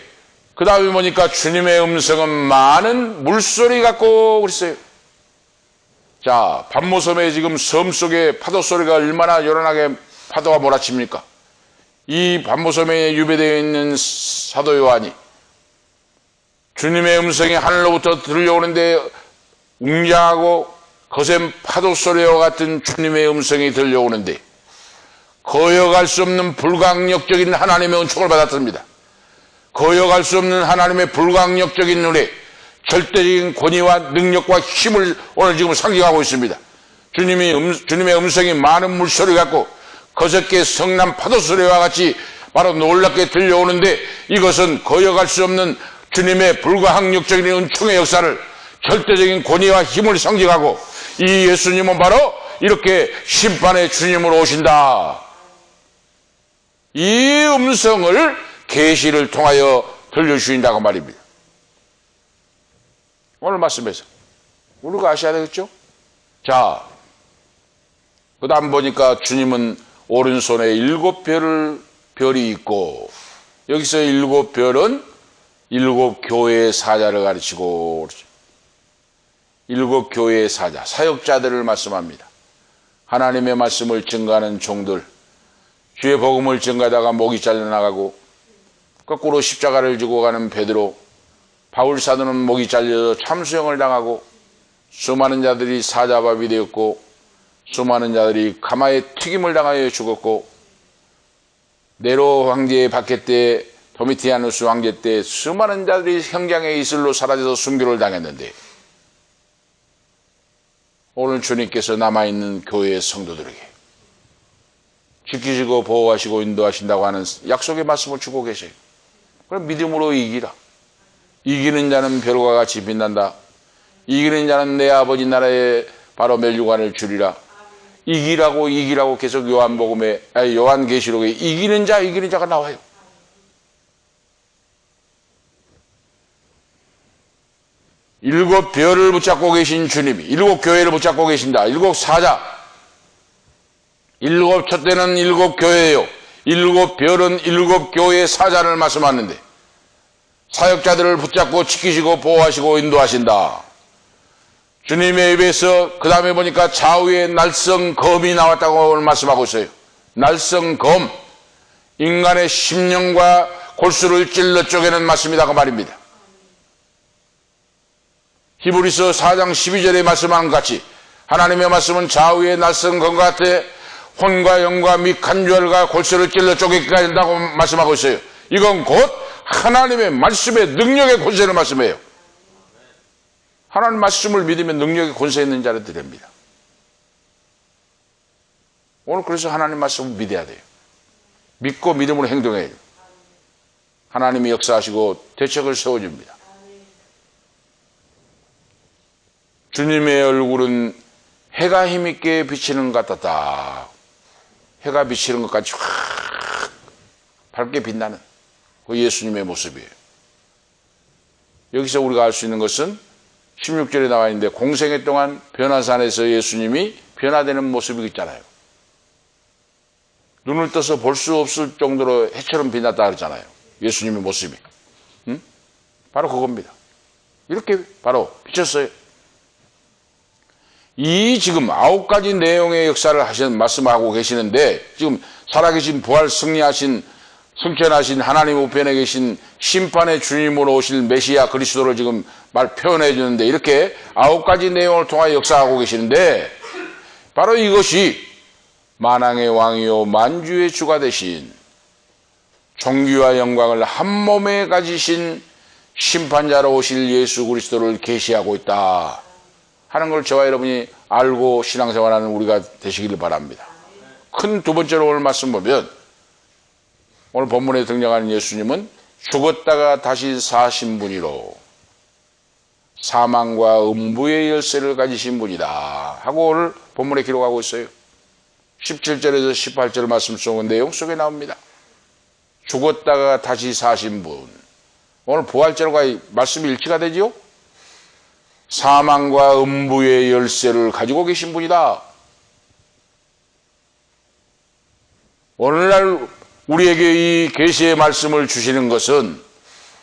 그 다음에 보니까 주님의 음성은 많은 물소리 같고 그랬어요. 자, 밤모섬에 지금 섬 속에 파도 소리가 얼마나 요란하게 파도가 몰아칩니까? 이 밤모섬에 유배되어 있는 사도 요한이 주님의 음성이 하늘로부터 들려오는데 웅장하고 거센 파도 소리와 같은 주님의 음성이 들려오는데 거역할 수 없는 불강력적인 하나님의 은총을 받았습니다. 거역할 수 없는 하나님의 불강력적인 노래, 절대적인 권위와 능력과 힘을 오늘 지금 상징하고 있습니다. 주님의 음성이 많은 물소리 같고 거set게 성난 파도 소리와 같이 바로 놀랍게 들려오는데, 이것은 거역할 수 없는 주님의 불가항력적인 은총의 역사를, 절대적인 권위와 힘을 상징하고, 이 예수님은 바로 이렇게 심판의 주님으로 오신다. 이 음성을 계시를 통하여 들려주신다고 말입니다. 오늘 말씀에서 우리가 아셔야 되겠죠? 자, 그 다음 보니까 주님은 오른손에 7별이 있고, 여기서 7별은 7 교회의 사자를 가르치고, 7 교회의 사자, 사역자들을 말씀합니다. 하나님의 말씀을 증거하는 종들, 주의 복음을 증거하다가 목이 잘려나가고 거꾸로 십자가를 지고 가는 베드로, 바울 사도는 목이 잘려서 참수형을 당하고 수많은 자들이 사자밥이 되었고 수많은 자들이 가마에 튀김을 당하여 죽었고, 네로 황제의 박해 때, 도미티아누스 황제 때 수많은 자들이 형장의 이슬로 사라져서 순교를 당했는데, 오늘 주님께서 남아있는 교회의 성도들에게 지키시고 보호하시고 인도하신다고 하는 약속의 말씀을 주고 계세요. 그럼 믿음으로 이기라. 이기는 자는 별과 같이 빛난다. 이기는 자는 내 아버지 나라에 바로 멸류관을 주리라. 이기라고 계속 요한계시록에 이기는 자가 나와요. 일곱 별을 붙잡고 계신 주님이 7 교회를 붙잡고 계신다. 7 사자, 7 촛대는 7 교회예요. 7 별은 7 교회의 사자를 말씀하는데, 사역자들을 붙잡고 지키시고 보호하시고 인도하신다. 주님의 입에서 그 다음에 보니까 좌우에 날성검이 나왔다고 말씀하고 있어요. 날성검, 인간의 심령과 골수를 찔러 쪼개는 말씀이다 그 말입니다. 히브리서 4장 12절에 말씀한 것 같이 하나님의 말씀은 좌우의 낯선 검과 같아 혼과 영과 및 간주혈과 골수를 찔러 쪼개기가 된다고 말씀하고 있어요. 이건 곧 하나님의 말씀의 능력의 권세를 말씀해요. 하나님 말씀을 믿으면 능력의 권세 있는 자를 드립니다. 오늘 그래서 하나님 말씀을 믿어야 돼요. 믿고 믿음으로 행동해야 돼요. 하나님이 역사하시고 대책을 세워줍니다. 주님의 얼굴은 해가 힘있게 비치는 것 같았다. 해가 비치는 것까지 확 밝게 빛나는 그 예수님의 모습이에요. 여기서 우리가 알 수 있는 것은 16절에 나와 있는데 공생애 동안 변화산에서 예수님이 변화되는 모습이 있잖아요. 눈을 떠서 볼 수 없을 정도로 해처럼 빛났다 그러잖아요. 예수님의 모습이. 응? 바로 그겁니다. 이렇게 바로 비쳤어요. 이 지금 9가지 내용의 역사를 말씀하고 계시는데 지금 살아계신 부활 승리하신 승천하신 하나님 우편에 계신 심판의 주님으로 오실 메시아 그리스도를 지금 표현해 주는데 이렇게 9가지 내용을 통하여 역사하고 계시는데 바로 이것이 만왕의 왕이요 만주의 주가 되신 존귀와 영광을 한 몸에 가지신 심판자로 오실 예수 그리스도를 계시하고 있다 하는 걸 저와 여러분이 알고 신앙생활하는 우리가 되시기를 바랍니다. 큰 두 번째로 오늘 말씀 보면 오늘 본문에 등장하는 예수님은 죽었다가 다시 사신 분이로 사망과 음부의 열쇠를 가지신 분이다 하고 오늘 본문에 기록하고 있어요. 17절에서 18절 말씀 속 내용 속에 나옵니다. 죽었다가 다시 사신 분. 오늘 부활절과 말씀이 일치가 되지요? 사망과 음부의 열쇠를 가지고 계신 분이다. 오늘날 우리에게 이 계시의 말씀을 주시는 것은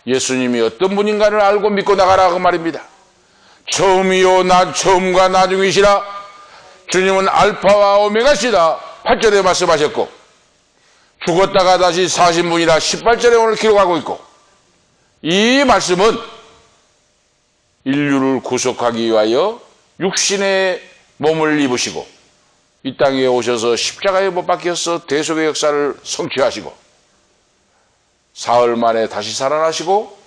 예수님이 어떤 분인가를 알고 믿고 나가라 그 말입니다. 처음이요 처음과 나중이시라. 주님은 알파와 오메가시다. 8절에 말씀하셨고 죽었다가 다시 사신 분이라 18절에 오늘 기록하고 있고 이 말씀은 인류를 구속하기 위하여 육신의 몸을 입으시고 이 땅에 오셔서 십자가에 못 박혀서 대속의 역사를 성취하시고 사흘 만에 다시 살아나시고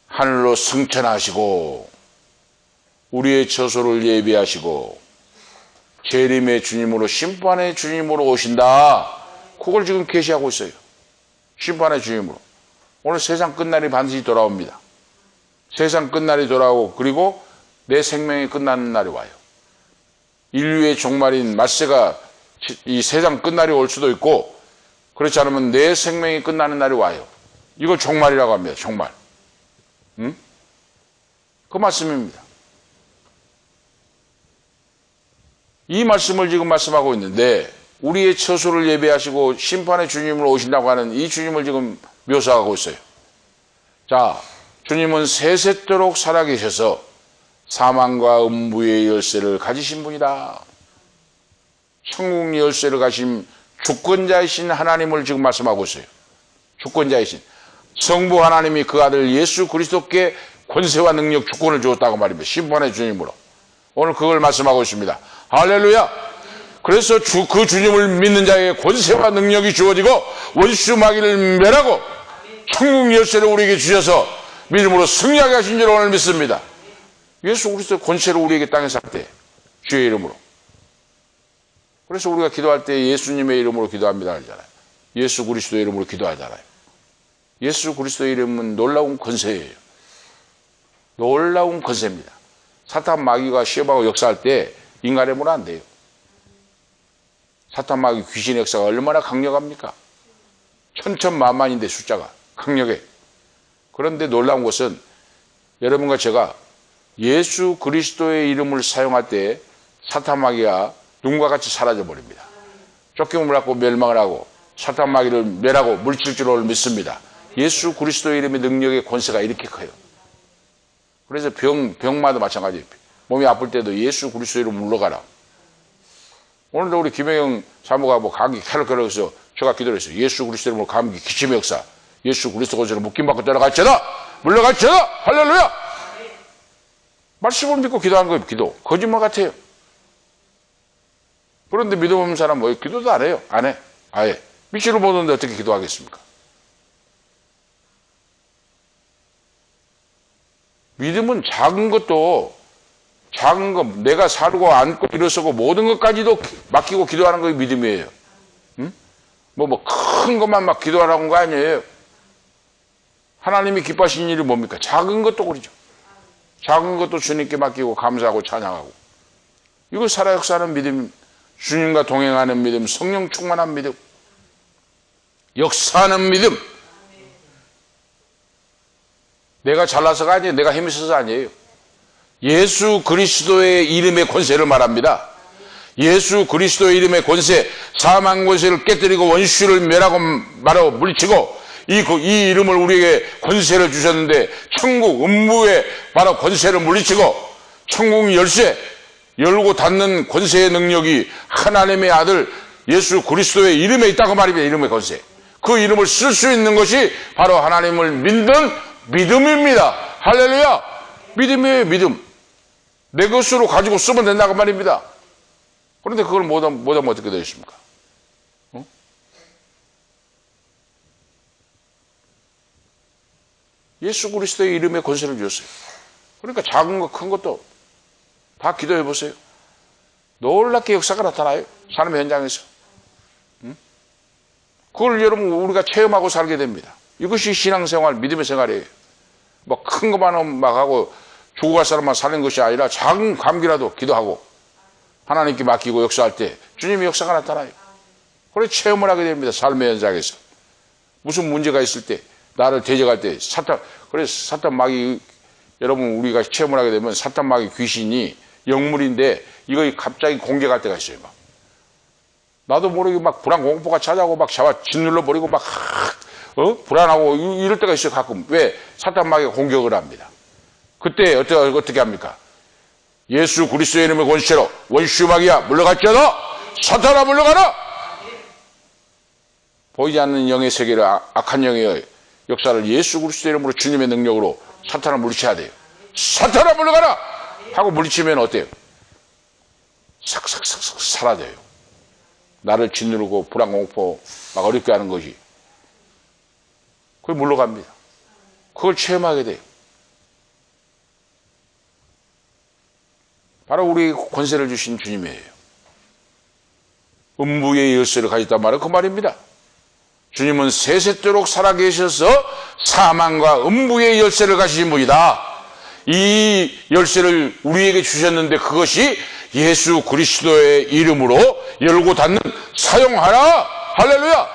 하늘로 승천하시고 우리의 처소를 예비하시고 재림의 주님으로 심판의 주님으로 오신다. 그걸 지금 계시하고 있어요. 심판의 주님으로. 오늘 세상 끝날이 반드시 돌아옵니다. 세상 끝날이 돌아오고 그리고 내 생명이 끝나는 날이 와요. 인류의 종말인 말세가 이 세상 끝날이 올 수도 있고 그렇지 않으면 내 생명이 끝나는 날이 와요. 이걸 종말이라고 합니다. 종말. 응? 그 말씀입니다. 이 말씀을 지금 말씀하고 있는데 우리의 처소를 예배하시고 심판의 주님으로 오신다고 하는 이 주님을 지금 묘사하고 있어요. 자, 주님은 세세토록 살아계셔서 사망과 음부의 열쇠를 가지신 분이다. 천국 열쇠를 가진 주권자이신 하나님을 지금 말씀하고 있어요. 주권자이신 성부 하나님이 그 아들 예수 그리스도께 권세와 능력 주권을 주었다고 말입니다. 심판의 주님으로. 오늘 그걸 말씀하고 있습니다. 할렐루야. 그래서 그 주님을 믿는 자에게 권세와 능력이 주어지고 원수 마귀를 멸하고 천국 열쇠를 우리에게 주셔서 믿음으로 승리하게 하신 줄 오늘 믿습니다. 예수 그리스도의 권세로 우리에게 땅에 살 때 주의 이름으로. 그래서 우리가 기도할 때 예수님의 이름으로 기도합니다 하잖아요. 예수 그리스도의 이름으로 기도하잖아요. 예수 그리스도의 이름은 놀라운 권세예요. 놀라운 권세입니다. 사탄 마귀가 시험하고 역사할 때 인간의 몸은 안 돼요. 사탄 마귀 귀신의 역사가 얼마나 강력합니까? 천천만만인데 숫자가 강력해. 그런데 놀라운 것은 여러분과 제가 예수 그리스도의 이름을 사용할 때 사탄 마귀가 눈과 같이 사라져 버립니다. 쫓김을 받고 멸망을 하고 사탄 마귀를 멸하고 물칠 줄 오늘 믿습니다. 예수 그리스도의 이름의 능력의 권세가 이렇게 커요. 그래서 병마도 마찬가지예요. 몸이 아플 때도 예수 그리스도의 이름으로 물러가라. 오늘도 우리 김영영 사모가 감기 캐럭캐럭해서 제가 기도를 했어요. 예수 그리스도의 이름으로 감기 기침의 역사 예수 그리스도 권세로 묶임받고 따라갈지어다 물러갈지어다. 할렐루야. 말씀을 믿고 기도하는 거예요. 기도 거짓말 같아요. 그런데 믿음 없는 사람은 뭐 기도도 안 해요. 안 해. 아예 밑으로 보는데 어떻게 기도하겠습니까? 믿음은 작은 것도 작은 것, 내가 살고 앉고 일어서고 모든 것까지도 맡기고 기도하는 게 믿음이에요. 응? 큰 것만 막 기도하라는 거 아니에요. 하나님이 기뻐하시는 일이 뭡니까? 작은 것도 그러죠. 작은 것도 주님께 맡기고 감사하고 찬양하고. 이거 살아 역사하는 믿음, 주님과 동행하는 믿음, 성령 충만한 믿음, 역사하는 믿음. 내가 잘나서가 아니에요. 내가 힘이 있어서 아니에요. 예수 그리스도의 이름의 권세를 말합니다. 예수 그리스도의 이름의 권세, 사망 권세를 깨뜨리고 원수를 멸하고 말하고 물리치고 이 이름을 우리에게 권세를 주셨는데 천국 음부의 바로 권세를 물리치고 천국 열쇠 열고 닫는 권세의 능력이 하나님의 아들 예수 그리스도의 이름에 있다고 말입니다. 이름의 권세. 그 이름을 쓸 수 있는 것이 바로 하나님을 믿는 믿음입니다. 할렐루야. 믿음이에요. 믿음. 내 것으로 가지고 쓰면 된다고 말입니다. 그런데 그걸 못하면 어떻게 되십니까? 어? 예수 그리스도의 이름에 권세를 주셨어요. 그러니까 작은 것 큰 것도 다 기도해 보세요. 놀랍게 역사가 나타나요. 삶의 현장에서. 응? 그걸 여러분 우리가 체험하고 살게 됩니다. 이것이 신앙생활, 믿음의 생활이에요. 큰 것만 막 하고 죽어갈 사람만 사는 것이 아니라 작은 감기라도 기도하고 하나님께 맡기고 역사할 때 주님의 역사가 나타나요. 그래 체험을 하게 됩니다. 삶의 현장에서. 무슨 문제가 있을 때 나를 대적할 때 사탄 마귀 여러분 우리가 체험을 하게 되면 사탄 마귀 귀신이 영물인데 이거 갑자기 공격할 때가 있어요. 막. 나도 모르게 막 불안 공포가 찾아오고 막 잡아 짓눌러 버리고 막 불안하고 이럴 때가 있어요. 가끔. 왜? 사탄 마귀가 공격을 합니다. 그때 어떻게 합니까? 예수 그리스도의 이름의 권세로 원수 마귀야 물러갈지어다. 사탄아 물러가라. 보이지 않는 영의 세계를 악한 영의 역사를 예수 그리스도의 이름으로 주님의 능력으로 사탄을 물리쳐야 돼요. 사탄아 물러가라 하고 물리치면 어때요? 삭삭삭삭 사라져요. 나를 짓누르고 불안 공포 막 어렵게 하는 것이 그게 물러갑니다. 그걸 체험하게 돼요. 바로 우리 권세를 주신 주님이에요. 음부의 열쇠를 가졌단 말은 그 말입니다. 주님은 세세토록 살아계셔서 사망과 음부의 열쇠를 가지신 분이다. 이 열쇠를 우리에게 주셨는데 그것이 예수 그리스도의 이름으로 열고 닫는 사용하라. 할렐루야.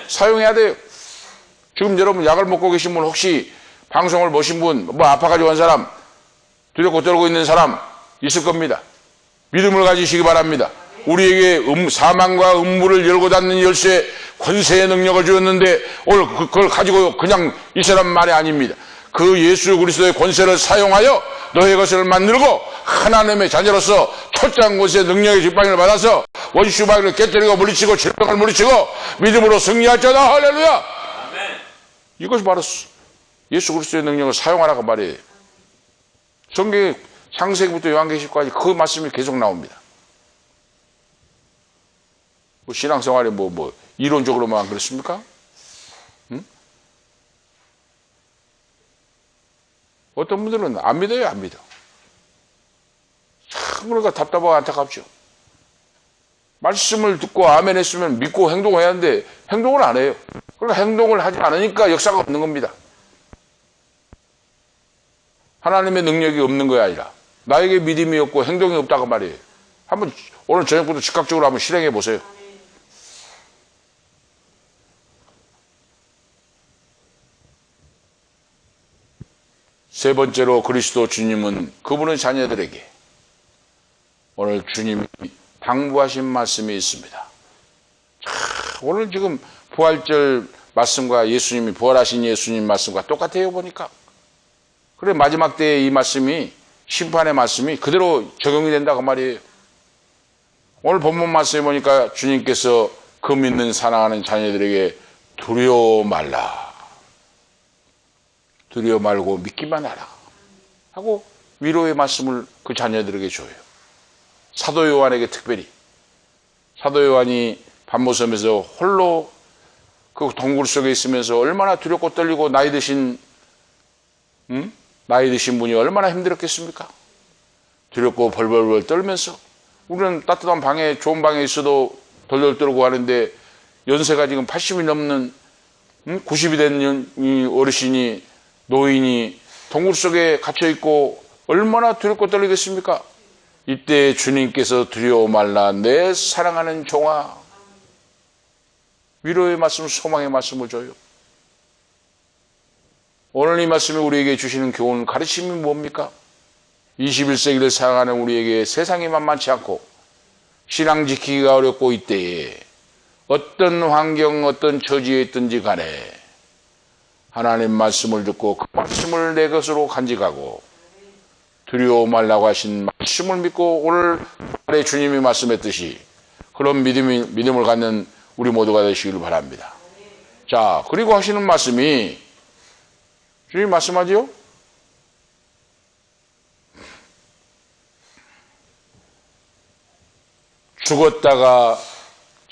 사용해야 돼요. 지금 여러분 약을 먹고 계신 분 혹시 방송을 보신 분 아파가지고 한 사람 두렵고 떨고 있는 사람 있을 겁니다. 믿음을 가지시기 바랍니다. 우리에게 사망과 음부를 열고 닫는 열쇠 권세의 능력을 주었는데 오늘 그걸 가지고 그냥 이 사람 말이 아닙니다. 그 예수 그리스도의 권세를 사용하여 너의 것을 만들고 하나님의 자녀로서 초장 권세의 능력의 직방을 받아서 원수 마귀를 깨뜨리고 물리치고 질병을 물리치고 믿음으로 승리할지어다. 할렐루야. 아멘. 이것이 바로 예수 그리스도의 능력을 사용하라고 말이에요. 성경에 창세기부터 요한계시록까지 그 말씀이 계속 나옵니다. 신앙생활이 이론적으로만 그렇습니까? 응? 어떤 분들은 안 믿어요, 안 믿어. 참 그러니까 답답하고 안타깝죠. 말씀을 듣고 아멘 했으면 믿고 행동해야 하는데 행동을 안 해요. 그러니까 행동을 하지 않으니까 역사가 없는 겁니다. 하나님의 능력이 없는 거야 아니라 나에게 믿음이 없고 행동이 없다고 말이에요. 한번 오늘 저녁부터 즉각적으로 한번 실행해 보세요. 세 번째로 그리스도 주님은 그분의 자녀들에게 오늘 주님이 당부하신 말씀이 있습니다. 오늘 지금 부활절 말씀과 예수님이 부활하신 예수님 말씀과 똑같아요 보니까. 그래 마지막 때에 이 말씀이 심판의 말씀이 그대로 적용이 된다고 말이에요. 오늘 본문 말씀에 보니까 주님께서 그 믿는 사랑하는 자녀들에게 두려워 말라. 두려워 말고 믿기만 하라 하고 위로의 말씀을 그 자녀들에게 줘요. 사도 요한에게 특별히. 사도 요한이 밤모섬에서 홀로 그 동굴 속에 있으면서 얼마나 두렵고 떨리고 나이 드신 분이 얼마나 힘들었겠습니까? 두렵고 벌벌벌 떨면서 우리는 따뜻한 방에 좋은 방에 있어도 덜덜 떨고 하는데 연세가 지금 80이 넘는 90이 된 어르신이 노인이 동굴 속에 갇혀 있고 얼마나 두렵고 떨리겠습니까? 이때 주님께서 두려워 말라 내 사랑하는 종아 위로의 말씀, 소망의 말씀을 줘요. 오늘 이 말씀이 우리에게 주시는 교훈, 가르침이 뭡니까? 21세기를 살아가는 우리에게 세상이 만만치 않고 신앙 지키기가 어렵고 이때에 어떤 환경, 어떤 처지에 있든지 간에 하나님 말씀을 듣고 그 말씀을 내 것으로 간직하고 두려워 말라고 하신 말씀을 믿고 오늘 주님이 말씀했듯이 그런 믿음을 갖는 우리 모두가 되시기를 바랍니다. 자, 그리고 하시는 말씀이 주님 말씀하죠?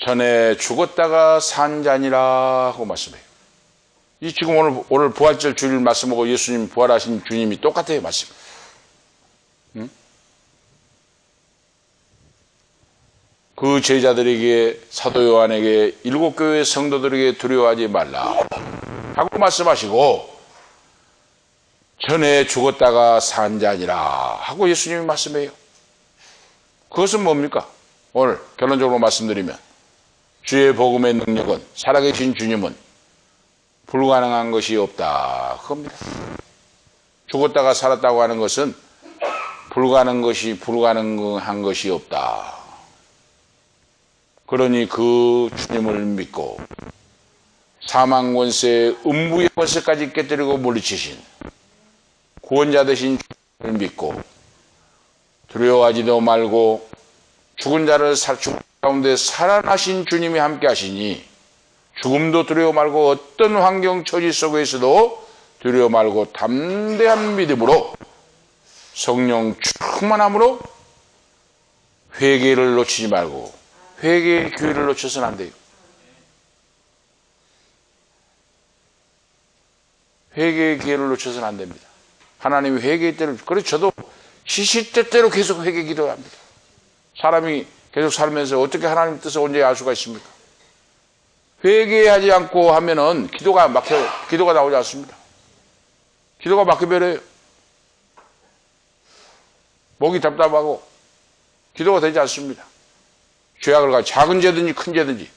전에 죽었다가 산 자니라 하고 말씀해요. 이 지금 오늘 부활절 주일 말씀하고 예수님 부활하신 주님이 똑같아요, 말씀. 그 제자들에게 사도 요한에게 7교회 성도들에게 두려워하지 말라 하고 말씀하시고 전에 죽었다가 산 자니라 하고 예수님이 말씀해요. 그것은 뭡니까? 오늘 결론적으로 말씀드리면 주의 복음의 능력은 살아계신 주님은 불가능한 것이 없다 그겁니다. 죽었다가 살았다고 하는 것은 불가능한 것이 없다. 그러니 그 주님을 믿고 사망 권세, 음부의 권세까지 깨뜨리고 물리치신 구원자 되신 주님을 믿고 두려워하지도 말고 죽은 자를 죽은 가운데 살아나신 주님이 함께 하시니 죽음도 두려워 말고 어떤 환경 처지 속에서도 두려워 말고 담대한 믿음으로 성령 충만함으로 회개를 놓치지 말고 회개의 기회를 놓쳐서는 안 돼요. 회개의 기회를 놓쳐서는 안 됩니다. 하나님이 회개의 때를, 그래서 저도 시시때때로 계속 회개 기도합니다. 사람이 계속 살면서 어떻게 하나님 뜻을 언제 알 수가 있습니까? 회개하지 않고 하면은 기도가 나오지 않습니다. 기도가 막혀버려요. 목이 답답하고 기도가 되지 않습니다. 죄악을 가지고 작은 죄든지 큰 죄든지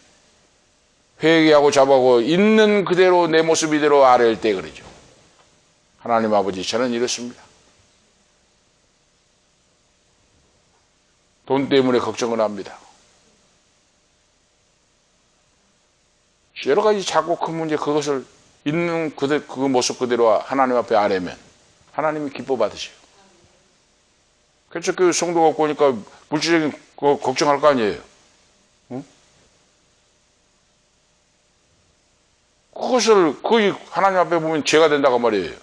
회개하고 잡아고 있는 그대로 내 모습 이대로 아뢰일 때 그러죠. 하나님 아버지 저는 이렇습니다. 돈 때문에 걱정을 합니다. 여러 가지 작고 큰 문제 그것을 있는 그 모습 그대로 하나님 앞에 아뢰면 하나님이 기뻐 받으셔요. 그래서 그 성도가 없고 오니까 물질적인 거 걱정할 거 아니에요. 응? 그것을 거의 하나님 앞에 보면 죄가 된다고 말이에요.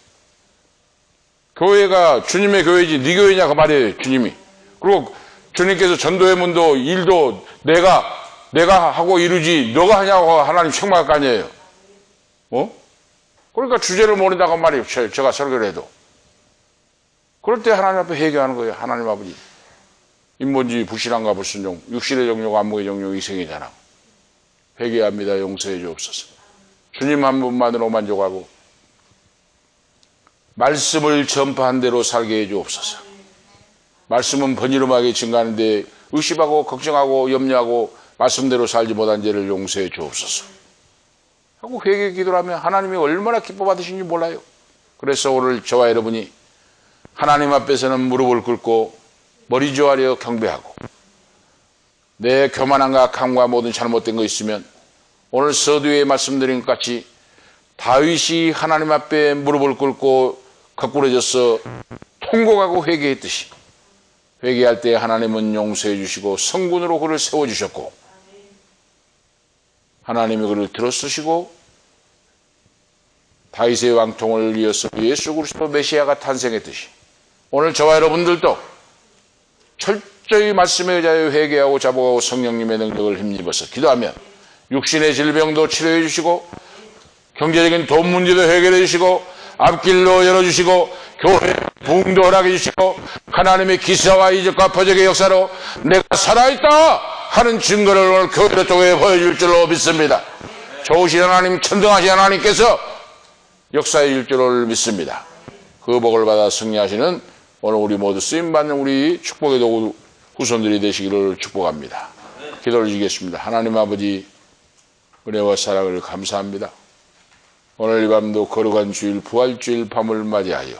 교회가 주님의 교회지 네 교회냐 그 말이에요. 주님이. 그리고 주님께서 전도의 문도 일도 내가 하고 이루지 너가 하냐고 하나님 책망할 거 아니에요. 그러니까 주제를 모른다고 말이에요. 제가 설교를 해도. 그럴 때 하나님 앞에 회개하는 거예요. 하나님 아버지. 인본주의 불신앙과 불순종, 육신의 정욕, 안목의 정욕, 이생의 자랑. 회개합니다. 용서해 주옵소서. 주님 한 분만으로 만족하고 말씀을 전파한 대로 살게 해 주옵소서. 말씀은 번이름하게 증가하는데 의심하고 걱정하고 염려하고 말씀대로 살지 못한 죄를 용서해 주옵소서. 하고 회개 기도를 하면 하나님이 얼마나 기뻐 받으신지 몰라요. 그래서 오늘 저와 여러분이 하나님 앞에서는 무릎을 꿇고 머리 조아려 경배하고 내 교만함과 악함과 모든 잘못된 거 있으면 오늘 서두에 말씀드린 것 같이 다윗이 하나님 앞에 무릎을 꿇고 거꾸러져서 통곡하고 회개했듯이 회개할 때 하나님은 용서해 주시고 성군으로 그를 세워주셨고 하나님이 그를 들어쓰시고 다윗의 왕통을 이어서 예수 그리스도 메시아가 탄생했듯이 오늘 저와 여러분들도 철저히 말씀에 의하여 회개하고 자복하고 성령님의 능력을 힘입어서 기도하면 육신의 질병도 치료해 주시고 경제적인 돈 문제도 해결해 주시고 앞길로 열어주시고 교회 부흥도 허락해 주시고 하나님의 기사와 이적과 표적의 역사로 내가 살아있다 하는 증거를 오늘 교회 쪽에 보여줄 줄로 믿습니다. 좋으신 하나님, 천등하신 하나님께서 역사해 줄 줄을 믿습니다. 그 복을 받아 승리하시는 오늘 우리 모두 쓰임받는 우리 축복의 도구 후손들이 되시기를 축복합니다. 기도를 드리겠습니다. 하나님 아버지, 은혜와 사랑을 감사합니다. 오늘 이 밤도 거룩한 주일, 부활주일 밤을 맞이하여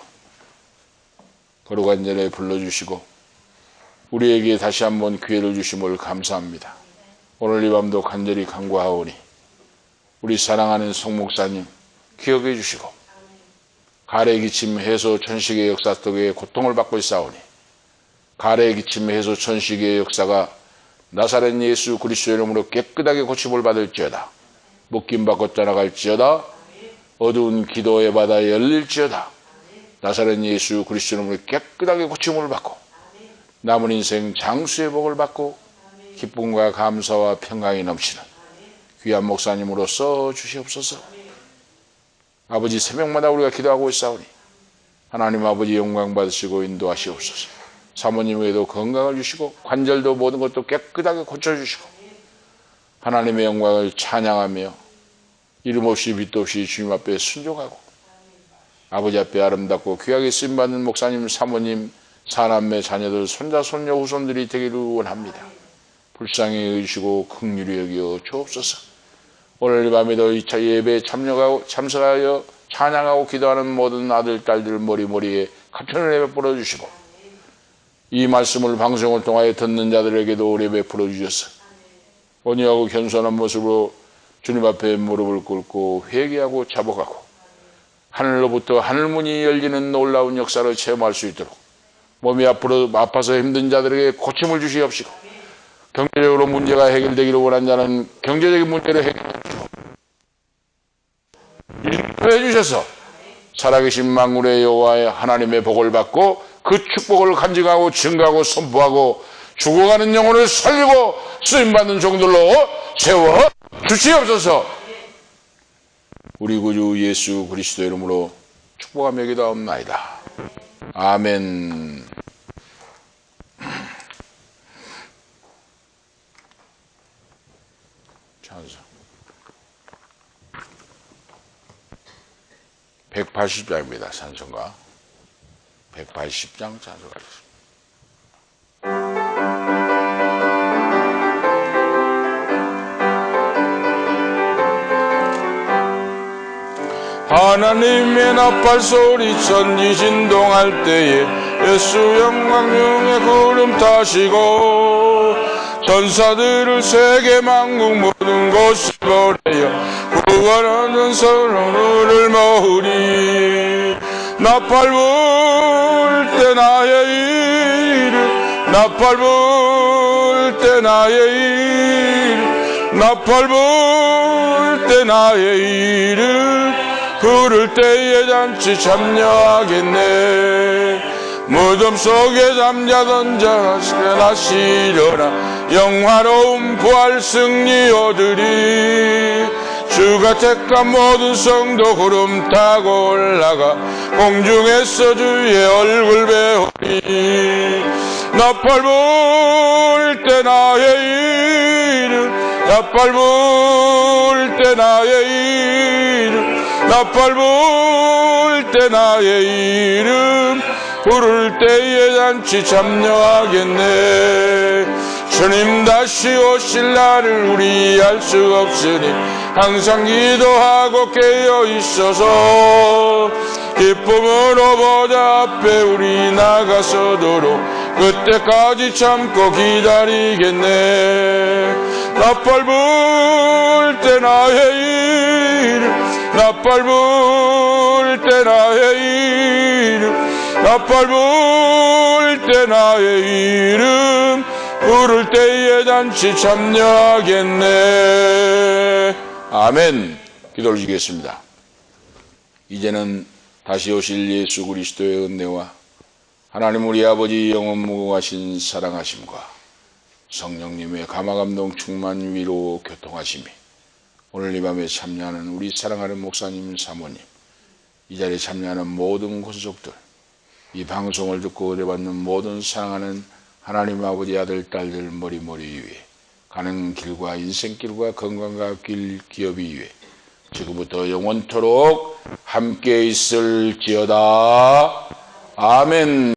거룩한 전에 불러주시고 우리에게 다시 한번 기회를 주심을 감사합니다. 오늘 이 밤도 간절히 간구하오니 우리 사랑하는 성목사님 기억해 주시고 가래에 기침 해소 천식의 역사 속에 고통을 받고 있사오니 가래에 기침 해소 천식의 역사가 나사렛 예수 그리스도의 이름으로 깨끗하게 고침을 받을지어다. 묶임받고 떠나갈지어다. 어두운 기도의 바다 열릴지어다. 나사렛 예수 그리스도의 이름으로 깨끗하게 고침을 받고 남은 인생 장수의 복을 받고 기쁨과 감사와 평강이 넘치는 귀한 목사님으로서 주시옵소서. 아버지, 새벽마다 우리가 기도하고 있사오니 하나님 아버지 영광 받으시고 인도하시옵소서. 사모님에게도 건강을 주시고 관절도 모든 것도 깨끗하게 고쳐주시고 하나님의 영광을 찬양하며 이름 없이 빛도 없이 주님 앞에 순종하고 아버지 앞에 아름답고 귀하게 쓰임받는 목사님, 사모님, 사남매, 자녀들, 손자, 손녀, 후손들이 되기를 원합니다. 불쌍히 여기시고 긍휼히 여겨 주옵소서. 오늘 밤에도 2차 예배에 참석하여 찬양하고 기도하는 모든 아들, 딸들 머리머리에 가편을 베풀어 주시고 이 말씀을 방송을 통하여 듣는 자들에게도 오래 베풀어 주셔서 온유하고 겸손한 모습으로 주님 앞에 무릎을 꿇고 회개하고 자복하고 하늘로부터 하늘문이 열리는 놀라운 역사를 체험할 수 있도록 몸이 아파서 힘든 자들에게 고침을 주시옵시고 경제적으로 문제가 해결되기를 원하는 자는 경제적인 문제를 해결해 주셔서 살아계신 만군의 여호와의 하나님의 복을 받고 그 축복을 간증하고 증거하고 선포하고 죽어가는 영혼을 살리고 쓰임받는 종들로 세워 주시옵소서. 우리 구주 예수 그리스도의 이름으로 축복하며 기도하옵나이다. 아멘. 찬송 180장입니다. 찬송가 180장 찬송하겠습니다. 하나님의 나팔 소리 천지 진동할 때에 예수 영광 중에 구름 타시고 전사들을 세계 만국 모든 곳을 보내어 구원하는 선언을 모으리. 나팔 불 때 나의 이름, 나팔 불 때 나의 이름, 나팔 불 때 나의 이름, 부를 때에 잔치 참여하겠네. 무덤 속에 잠자던 자 깨나시려나 영화로운 부활 승리 얻으리. 주가 택한 모든 성도 구름 타고 올라가 공중에서 주의 얼굴 배우리. 나팔 불 때 나의 이름, 나팔 불 때 나의 이름, 나팔 불 때 나의 이름, 부를 때에 잔치 참여하겠네. 주님 다시 오실 날을 우리 알 수 없으니 항상 기도하고 깨어 있어서 기쁨으로 보좌 앞에 우리 나가서도록 그때까지 참고 기다리겠네. 나팔 불 때 나의 이름, 나팔 불 때 나의 이름, 나팔 불 때 나의 이름, 부를 때에 잔치 참여하겠네. 아멘. 기도를 드리겠습니다. 이제는 다시 오실 예수 그리스도의 은혜와 하나님 우리 아버지 영원 무궁하신 사랑하심과 성령님의 감화감동 충만 위로 교통하심이 오늘 이 밤에 참여하는 우리 사랑하는 목사님 사모님, 이 자리에 참여하는 모든 권속들, 이 방송을 듣고 은혜받는 모든 사랑하는 하나님 아버지 아들 딸들 머리머리 위에 가는 길과 인생길과 건강과 길 기업이 위에 지금부터 영원토록 함께 있을지어다. 아멘.